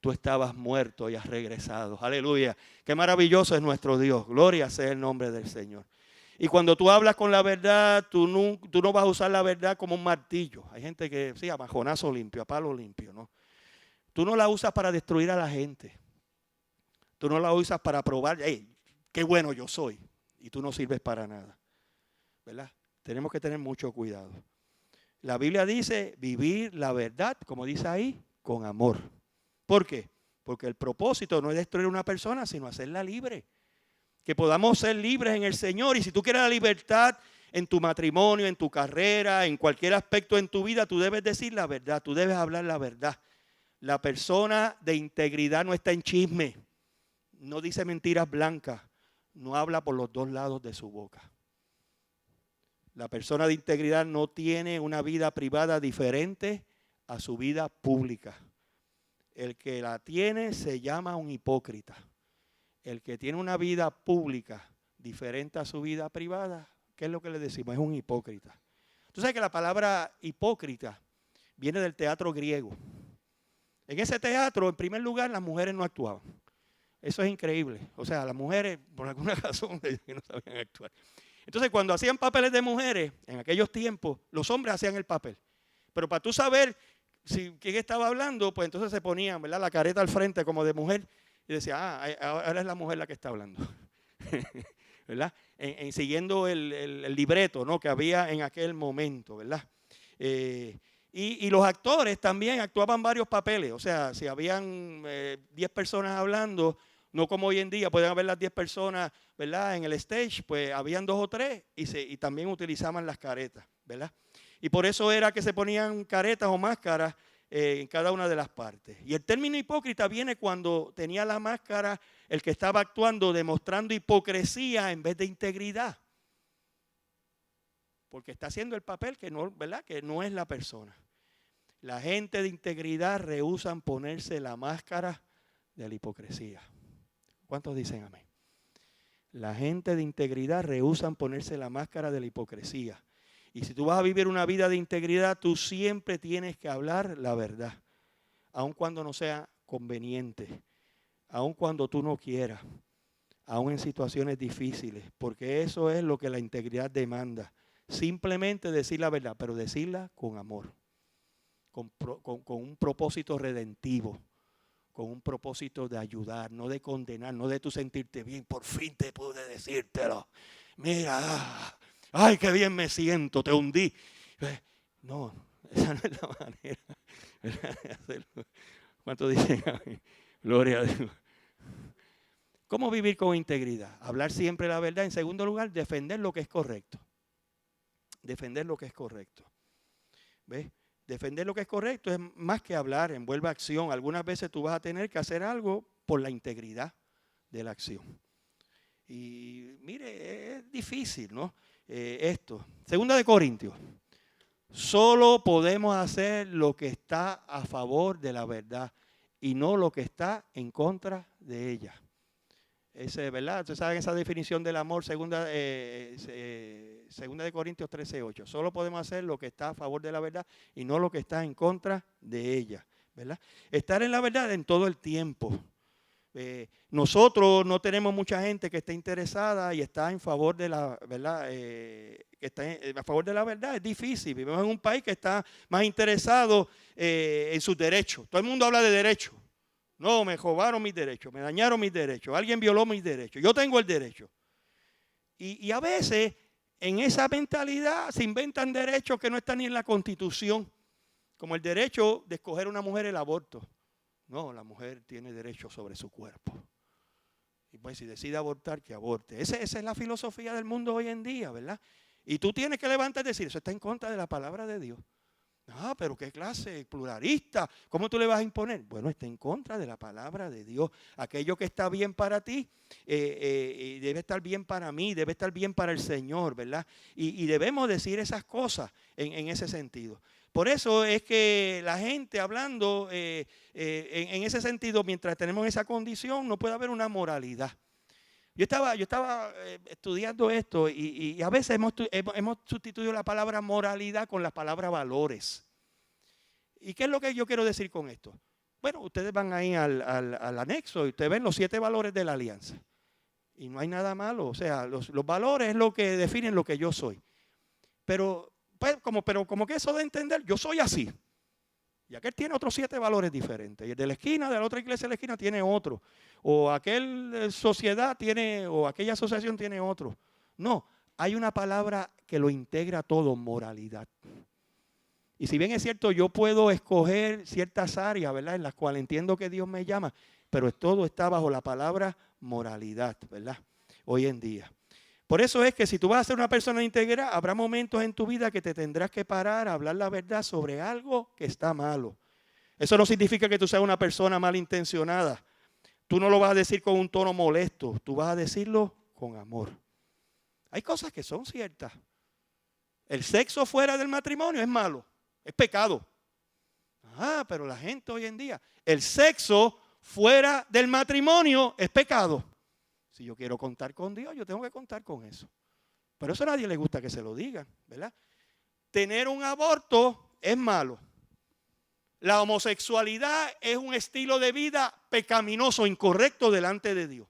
Tú estabas muerto y has regresado. Aleluya. Qué maravilloso es nuestro Dios. Gloria sea el nombre del Señor. Y cuando tú hablas con la verdad, tú no vas a usar la verdad como un martillo. Hay gente que, sí, a majonazo limpio, a palo limpio, ¿no? Tú no la usas para destruir a la gente. Tú no la usas para probar, hey, qué bueno yo soy. Y tú no sirves para nada. ¿Verdad? Tenemos que tener mucho cuidado. La Biblia dice vivir la verdad, como dice ahí, con amor. ¿Por qué? Porque el propósito no es destruir a una persona, sino hacerla libre. Que podamos ser libres en el Señor. Y si tú quieres la libertad en tu matrimonio, en tu carrera, en cualquier aspecto en tu vida, tú debes decir la verdad, tú debes hablar la verdad. La persona de integridad no está en chisme, no dice mentiras blancas, no habla por los dos lados de su boca. La persona de integridad no tiene una vida privada diferente a su vida pública. El que la tiene se llama un hipócrita. El que tiene una vida pública diferente a su vida privada, ¿qué es lo que le decimos? Es un hipócrita. Tú sabes que la palabra hipócrita viene del teatro griego. En ese teatro, en primer lugar, las mujeres no actuaban. Eso es increíble. O sea, las mujeres, por alguna razón, no sabían actuar. Entonces, cuando hacían papeles de mujeres, en aquellos tiempos, los hombres hacían el papel. Pero para tú saber quién estaba hablando, pues entonces se ponían, ¿verdad?, la careta al frente como de mujer. Y decía, ahora es la mujer la que está hablando. ¿Verdad? Siguiendo el libreto, ¿no?, que había en aquel momento, ¿verdad? Y los actores también actuaban varios papeles. O sea, si habían 10 personas hablando, no como hoy en día, pueden haber las 10 personas, ¿verdad?, en el stage, pues habían 2 o 3 y también utilizaban las caretas, ¿verdad? Y por eso era que se ponían caretas o máscaras en cada una de las partes. Y el término hipócrita viene cuando tenía la máscara el que estaba actuando, demostrando hipocresía en vez de integridad. Porque está haciendo el papel que no, ¿verdad?, que no es la persona. La gente de integridad rehúsan ponerse la máscara de la hipocresía. ¿Cuántos dicen amén? La gente de integridad rehúsan ponerse la máscara de la hipocresía. Y si tú vas a vivir una vida de integridad, tú siempre tienes que hablar la verdad, aun cuando no sea conveniente, aun cuando tú no quieras, aun en situaciones difíciles, porque eso es lo que la integridad demanda. Simplemente decir la verdad, pero decirla con amor, con un propósito redentivo, con un propósito de ayudar, no de condenar, no de tú sentirte bien, por fin te pude decírtelo. Mira, Ay, qué bien me siento, te hundí. No, esa no es la manera, ¿verdad?, de hacerlo. ¿Cuántos dicen amén? Gloria a Dios. ¿Cómo vivir con integridad? Hablar siempre la verdad. En segundo lugar, defender lo que es correcto. Defender lo que es correcto. ¿Ves? Defender lo que es correcto es más que hablar, envuelve acción. Algunas veces tú vas a tener que hacer algo por la integridad de la acción. Y mire, es difícil, ¿no? Esto. Segunda de Corintios. Solo podemos hacer lo que está a favor de la verdad y no lo que está en contra de ella. ¿Verdad? Ustedes saben esa definición del amor, segunda de Corintios 13:8. Solo podemos hacer lo que está a favor de la verdad y no lo que está en contra de ella, ¿verdad? Estar en la verdad en todo el tiempo. Nosotros no tenemos mucha gente que esté interesada y está en favor de la verdad, que está a favor de la verdad. Es difícil. Vivimos en un país que está más interesado en sus derechos. Todo el mundo habla de derechos. No, me robaron mis derechos, me dañaron mis derechos, alguien violó mis derechos, yo tengo el derecho. Y a veces en esa mentalidad se inventan derechos que no están ni en la Constitución, como el derecho de escoger a una mujer el aborto. No, la mujer tiene derecho sobre su cuerpo. Y pues si decide abortar, que aborte. Esa es la filosofía del mundo hoy en día, ¿verdad? Y tú tienes que levantarte y decir, eso está en contra de la palabra de Dios. Ah, pero qué clase pluralista. ¿Cómo tú le vas a imponer? Bueno, está en contra de la palabra de Dios. Aquello que está bien para ti debe estar bien para mí, debe estar bien para el Señor, ¿verdad? Y debemos decir esas cosas en ese sentido. Por eso es que la gente hablando en ese sentido, mientras tenemos esa condición, no puede haber una moralidad. Yo estaba estudiando esto y a veces hemos sustituido la palabra moralidad con la palabra valores. ¿Y qué es lo que yo quiero decir con esto? Bueno, ustedes van ahí al anexo y ustedes ven los 7 valores de la alianza. Y no hay nada malo. O sea, los valores es lo que definen lo que yo soy. Pero como que eso de entender, yo soy así. Y aquel tiene otros 7 valores diferentes. Y el de la esquina, de la otra iglesia de la esquina, tiene otro. O aquella sociedad tiene, o aquella asociación tiene otro. No, hay una palabra que lo integra todo, moralidad. Y si bien es cierto, yo puedo escoger ciertas áreas, ¿verdad?, en las cuales entiendo que Dios me llama, pero todo está bajo la palabra moralidad, ¿verdad?, hoy en día. Por eso es que si tú vas a ser una persona íntegra, habrá momentos en tu vida que te tendrás que parar a hablar la verdad sobre algo que está malo. Eso no significa que tú seas una persona malintencionada. Tú no lo vas a decir con un tono molesto, tú vas a decirlo con amor. Hay cosas que son ciertas. El sexo fuera del matrimonio es malo, es pecado. Ah, pero la gente hoy en día, el sexo fuera del matrimonio es pecado. Si yo quiero contar con Dios, yo tengo que contar con eso. Pero eso a nadie le gusta que se lo digan, ¿verdad? Tener un aborto es malo. La homosexualidad es un estilo de vida pecaminoso, incorrecto delante de Dios.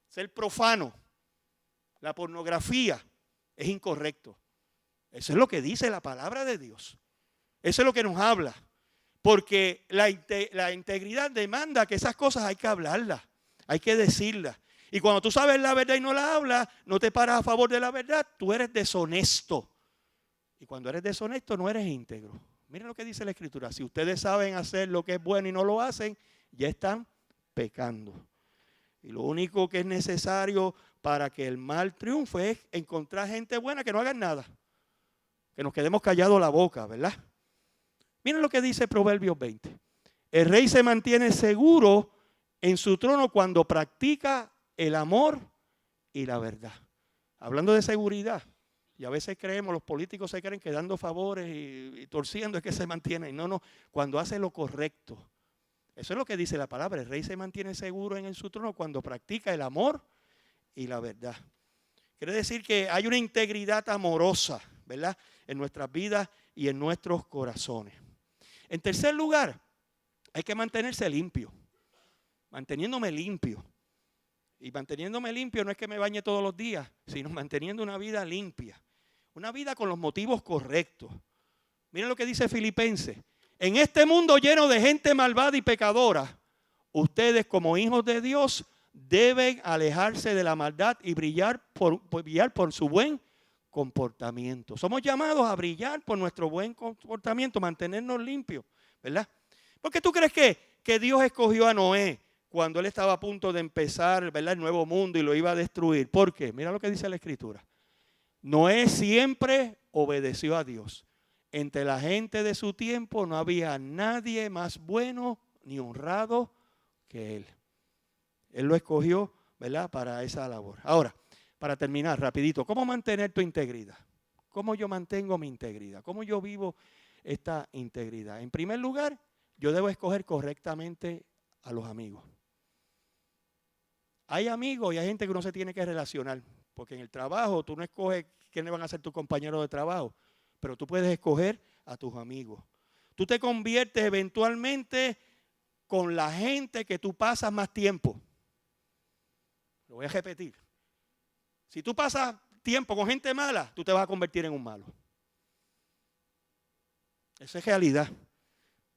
Ser profano, la pornografía es incorrecto. Eso es lo que dice la palabra de Dios. Eso es lo que nos habla. Porque la integridad demanda que esas cosas hay que hablarlas. Hay que decirla. Y cuando tú sabes la verdad y no la hablas, no te paras a favor de la verdad, tú eres deshonesto. Y cuando eres deshonesto no eres íntegro. Miren lo que dice la Escritura. Si ustedes saben hacer lo que es bueno y no lo hacen, ya están pecando. Y lo único que es necesario para que el mal triunfe es encontrar gente buena que no hagan nada. Que nos quedemos callados la boca, ¿verdad? Miren lo que dice Proverbios 20. El rey se mantiene seguro en su trono cuando practica el amor y la verdad. Hablando de seguridad, y a veces creemos, los políticos se creen que dando favores y torciendo es que se mantienen. No, cuando hace lo correcto. Eso es lo que dice la palabra. El rey se mantiene seguro en su trono cuando practica el amor y la verdad. Quiere decir que hay una integridad amorosa, ¿verdad?, en nuestras vidas y en nuestros corazones. En tercer lugar, hay que mantenerse limpio. Manteniéndome limpio. Y manteniéndome limpio no es que me bañe todos los días, sino manteniendo una vida limpia. Una vida con los motivos correctos. Miren lo que dice Filipenses. En este mundo lleno de gente malvada y pecadora, ustedes como hijos de Dios deben alejarse de la maldad y brillar por su buen comportamiento. Somos llamados a brillar por nuestro buen comportamiento, mantenernos limpios, ¿verdad? ¿Por qué tú crees que Dios escogió a Noé cuando él estaba a punto de empezar, ¿verdad?, el nuevo mundo y lo iba a destruir? ¿Por qué? Mira lo que dice la Escritura. Noé siempre obedeció a Dios. Entre la gente de su tiempo no había nadie más bueno ni honrado que él. Él lo escogió, ¿verdad?, para esa labor. Ahora, para terminar, rapidito, ¿cómo mantener tu integridad? ¿Cómo yo mantengo mi integridad? ¿Cómo yo vivo esta integridad? En primer lugar, yo debo escoger correctamente a los amigos. Hay amigos y hay gente que uno se tiene que relacionar, porque en el trabajo tú no escoges quiénes van a ser tus compañeros de trabajo, pero tú puedes escoger a tus amigos. Tú te conviertes eventualmente con la gente que tú pasas más tiempo. Lo voy a repetir. Si tú pasas tiempo con gente mala, tú te vas a convertir en un malo. Esa es realidad.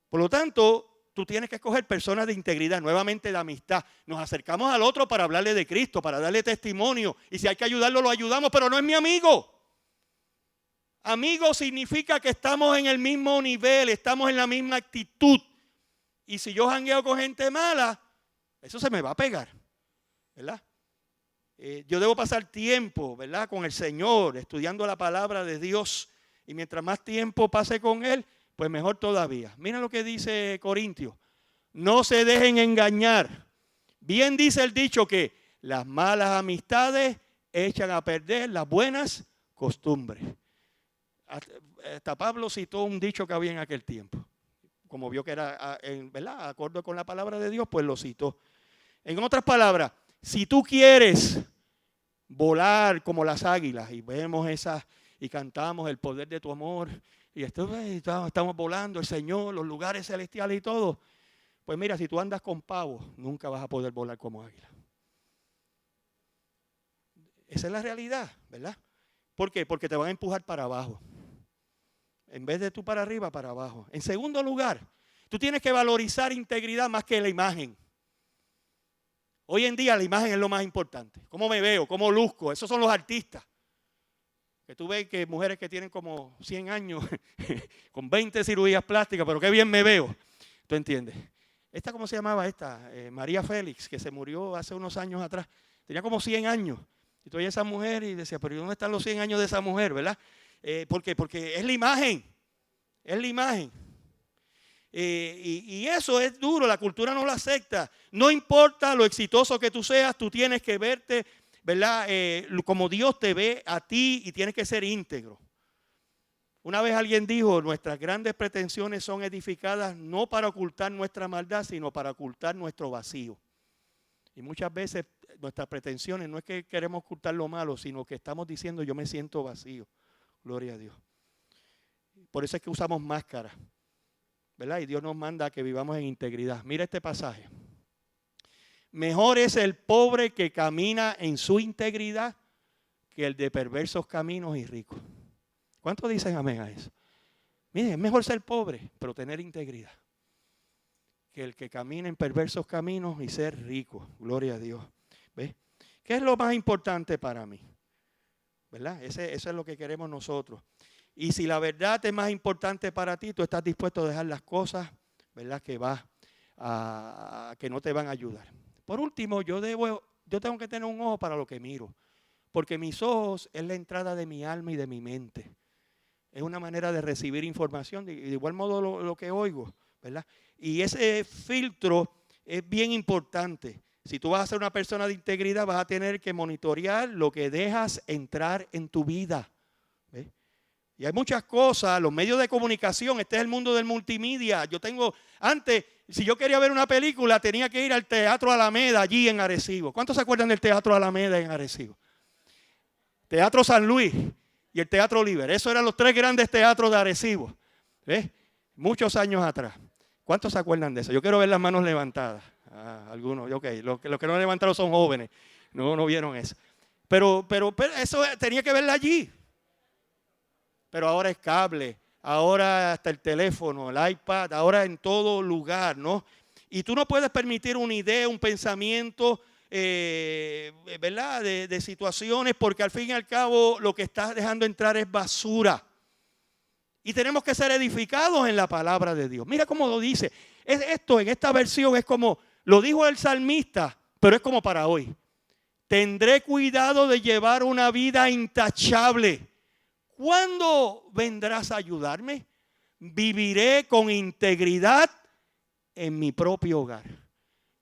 Por lo tanto, tú tienes que escoger personas de integridad, nuevamente de amistad. Nos acercamos al otro para hablarle de Cristo, para darle testimonio. Y si hay que ayudarlo, lo ayudamos, pero no es mi amigo. Amigo significa que estamos en el mismo nivel, estamos en la misma actitud. Y si yo jangueo con gente mala, eso se me va a pegar, ¿verdad? Yo debo pasar tiempo, ¿verdad?, con el Señor, estudiando la palabra de Dios. Y mientras más tiempo pase con Él, pues mejor todavía. Mira lo que dice Corintios. No se dejen engañar. Bien dice el dicho que las malas amistades echan a perder las buenas costumbres. Hasta Pablo citó un dicho que había en aquel tiempo. Como vio que era, ¿verdad?, acorde con la palabra de Dios, pues lo citó. En otras palabras, si tú quieres volar como las águilas, y vemos esas y cantamos el poder de tu amor, y estamos volando, el Señor, los lugares celestiales y todo, pues mira, si tú andas con pavos, nunca vas a poder volar como águila. Esa es la realidad, ¿verdad? ¿Por qué? Porque te van a empujar para abajo. En vez de tú para arriba, para abajo. En segundo lugar, tú tienes que valorizar integridad más que la imagen. Hoy en día la imagen es lo más importante. ¿Cómo me veo? ¿Cómo luzco? Esos son los artistas. Que tú ves que mujeres que tienen como 100 años, con 20 cirugías plásticas, pero qué bien me veo. ¿Tú entiendes? ¿Cómo se llamaba esta? María Félix, que se murió hace unos años atrás. Tenía como 100 años. Y tú veías a esa mujer y decía, pero ¿dónde están los 100 años de esa mujer, verdad? ¿Por qué? Porque es la imagen. Es la imagen. Y eso es duro, la cultura no lo acepta. No importa lo exitoso que tú seas, tú tienes que verte, ¿verdad?, como Dios te ve a ti, y tienes que ser íntegro. Una vez alguien dijo, nuestras grandes pretensiones son edificadas no para ocultar nuestra maldad, sino para ocultar nuestro vacío. Y muchas veces nuestras pretensiones no es que queremos ocultar lo malo, sino que estamos diciendo yo me siento vacío. Gloria a Dios. Por eso es que usamos máscaras, ¿verdad? Y Dios nos manda a que vivamos en integridad. Mira este pasaje. Mejor es el pobre que camina en su integridad que el de perversos caminos y rico. ¿Cuántos dicen amén a eso? Miren, es mejor ser pobre, pero tener integridad, que el que camina en perversos caminos y ser rico. Gloria a Dios. ¿Ves? ¿Qué es lo más importante para mí? ¿Verdad? Eso es lo que queremos nosotros. Y si la verdad es más importante para ti, tú estás dispuesto a dejar las cosas, ¿verdad?, que no te van a ayudar. Por último, yo tengo que tener un ojo para lo que miro, porque mis ojos es la entrada de mi alma y de mi mente. Es una manera de recibir información, de igual modo lo que oigo, ¿verdad? Y ese filtro es bien importante. Si tú vas a ser una persona de integridad, vas a tener que monitorear lo que dejas entrar en tu vida. ¿Ves? Y hay muchas cosas, los medios de comunicación, este es el mundo del multimedia. Antes, si yo quería ver una película, tenía que ir al Teatro Alameda, allí en Arecibo. ¿Cuántos se acuerdan del Teatro Alameda en Arecibo? Teatro San Luis y el Teatro Oliver. Esos eran los 3 grandes teatros de Arecibo. ¿Ves? Muchos años atrás. ¿Cuántos se acuerdan de eso? Yo quiero ver las manos levantadas. Algunos, ok. Los que no levantaron son jóvenes. No vieron eso. Pero eso tenía que verla allí. Pero ahora es cable, ahora hasta el teléfono, el iPad, ahora en todo lugar, ¿no? Y tú no puedes permitir una idea, un pensamiento ¿verdad? De situaciones, porque al fin y al cabo lo que estás dejando entrar es basura. Y tenemos que ser edificados en la palabra de Dios. Mira cómo lo dice. Esto en esta versión es como, lo dijo el salmista, pero es como para hoy. Tendré cuidado de llevar una vida intachable. ¿Cuándo vendrás a ayudarme? Viviré con integridad en mi propio hogar.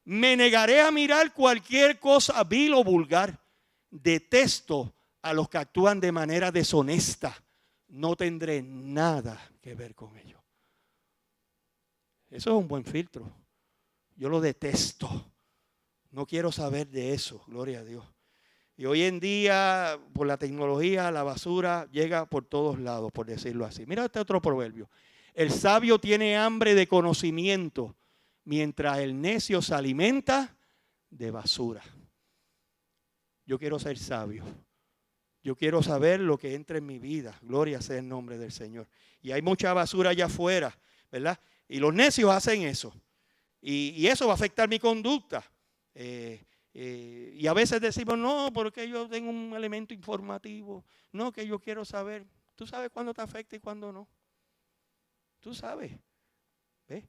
Me negaré a mirar cualquier cosa vil o vulgar. Detesto a los que actúan de manera deshonesta. No tendré nada que ver con ello. Eso es un buen filtro. Yo lo detesto. No quiero saber de eso, gloria a Dios. Y hoy en día, por la tecnología, la basura llega por todos lados, por decirlo así. Mira este otro proverbio. El sabio tiene hambre de conocimiento, mientras el necio se alimenta de basura. Yo quiero ser sabio. Yo quiero saber lo que entra en mi vida. Gloria sea el nombre del Señor. Y hay mucha basura allá afuera, ¿verdad? Y los necios hacen eso. Y eso va a afectar mi conducta. Y a veces decimos, no, porque yo tengo un elemento informativo. No, que yo quiero saber. Tú sabes cuándo te afecta y cuándo no. Tú sabes. ¿Ves?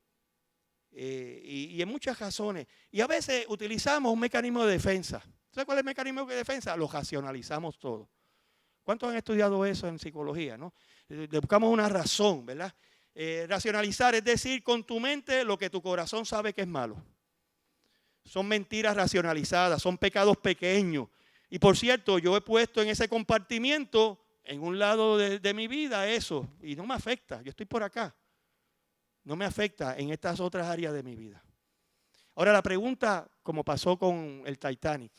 Y en muchas razones. Y a veces utilizamos un mecanismo de defensa. ¿Sabes cuál es el mecanismo de defensa? Lo racionalizamos todo. ¿Cuántos han estudiado eso en psicología, no? Le buscamos una razón, ¿verdad? Racionalizar es decir con tu mente lo que tu corazón sabe que es malo. Son mentiras racionalizadas, son pecados pequeños. Y por cierto, yo he puesto en ese compartimiento, en un lado de mi vida eso, y no me afecta, yo estoy por acá. No me afecta en estas otras áreas de mi vida. Ahora la pregunta, como pasó con el Titanic,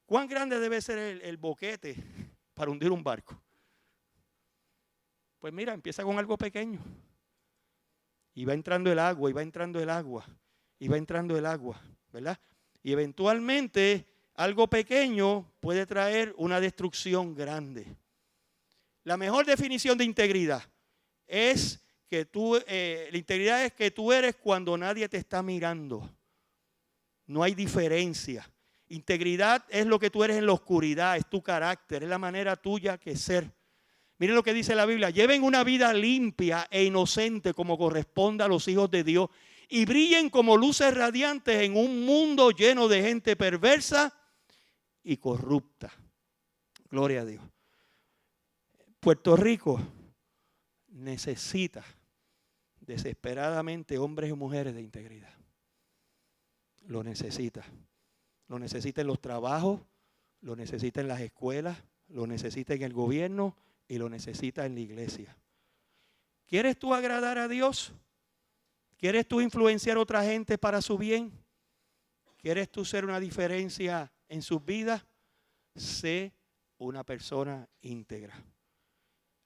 ¿cuán grande debe ser el boquete para hundir un barco? Pues mira, empieza con algo pequeño. Y va entrando el agua, y va entrando el agua, y va entrando el agua, ¿verdad? Y eventualmente algo pequeño puede traer una destrucción grande. La mejor definición de integridad es que la integridad es que tú eres cuando nadie te está mirando. No hay diferencia. Integridad es lo que tú eres en la oscuridad, es tu carácter, es la manera tuya que ser. Miren lo que dice la Biblia, lleven una vida limpia e inocente como corresponde a los hijos de Dios y brillen como luces radiantes en un mundo lleno de gente perversa y corrupta. Gloria a Dios. Puerto Rico necesita desesperadamente hombres y mujeres de integridad. Lo necesita. Lo necesita en los trabajos, lo necesita en las escuelas, lo necesita en el gobierno y lo necesita en la iglesia. ¿Quieres tú agradar a Dios? ¿Quieres tú influenciar a otra gente para su bien? ¿Quieres tú ser una diferencia en sus vidas? Sé una persona íntegra.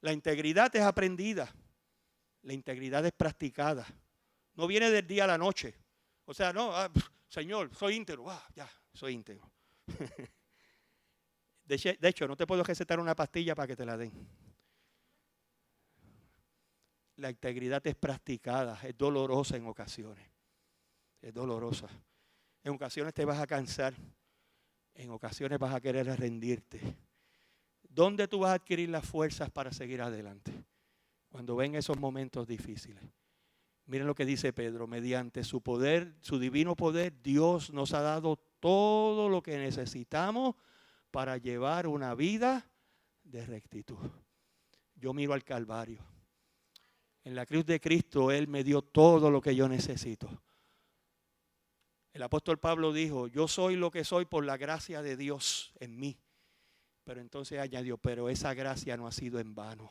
La integridad es aprendida. La integridad es practicada. No viene del día a la noche. O sea, no, Señor, soy íntegro. Ya, soy íntegro. De hecho, no te puedo recetar una pastilla para que te la den. La integridad es practicada, es dolorosa en ocasiones. Es dolorosa. En ocasiones te vas a cansar. En ocasiones vas a querer rendirte. ¿Dónde tú vas a adquirir las fuerzas para seguir adelante? Cuando ven esos momentos difíciles. Miren lo que dice Pedro, mediante su poder, su divino poder, Dios nos ha dado todo lo que necesitamos para llevar una vida de rectitud. Yo miro al Calvario. En la cruz de Cristo Él me dio todo lo que yo necesito. El apóstol Pablo dijo, yo soy lo que soy por la gracia de Dios en mí. Pero entonces añadió, pero esa gracia no ha sido en vano.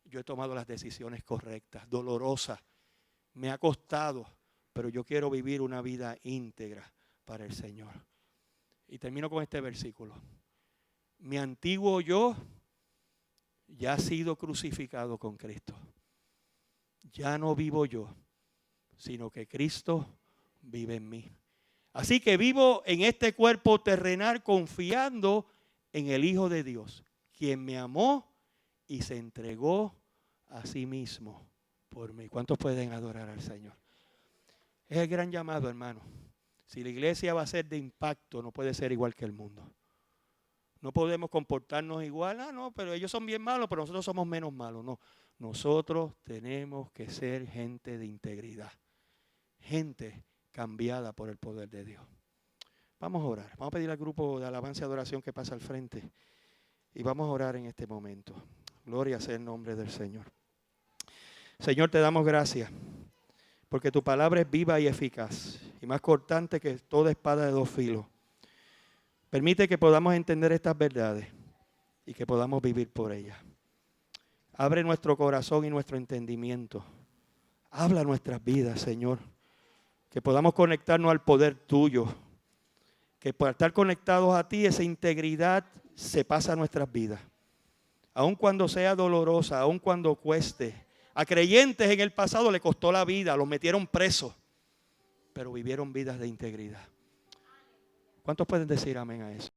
Yo he tomado las decisiones correctas, dolorosas. Me ha costado, pero yo quiero vivir una vida íntegra para el Señor. Y termino con este versículo. Mi antiguo yo ya ha sido crucificado con Cristo. Ya no vivo yo, sino que Cristo vive en mí. Así que vivo en este cuerpo terrenal confiando en el Hijo de Dios, quien me amó y se entregó a sí mismo por mí. ¿Cuántos pueden adorar al Señor? Es el gran llamado, hermano. Si la iglesia va a ser de impacto, no puede ser igual que el mundo. No podemos comportarnos igual. Ah, no, pero ellos son bien malos, pero nosotros somos menos malos. No, nosotros tenemos que ser gente de integridad. Gente cambiada por el poder de Dios. Vamos a orar. Vamos a pedir al grupo de alabanza y adoración que pasa al frente. Y vamos a orar en este momento. Gloria sea el nombre del Señor. Señor, te damos gracias. Porque tu palabra es viva y eficaz. Y más cortante que toda espada de dos filos. Permite que podamos entender estas verdades. Y que podamos vivir por ellas. Abre nuestro corazón y nuestro entendimiento. Habla nuestras vidas, Señor. Que podamos conectarnos al poder tuyo. Que por estar conectados a ti, esa integridad se pasa a nuestras vidas. Aun cuando sea dolorosa, aun cuando cueste. A creyentes en el pasado le costó la vida, los metieron presos. Pero vivieron vidas de integridad. ¿Cuántos pueden decir amén a eso?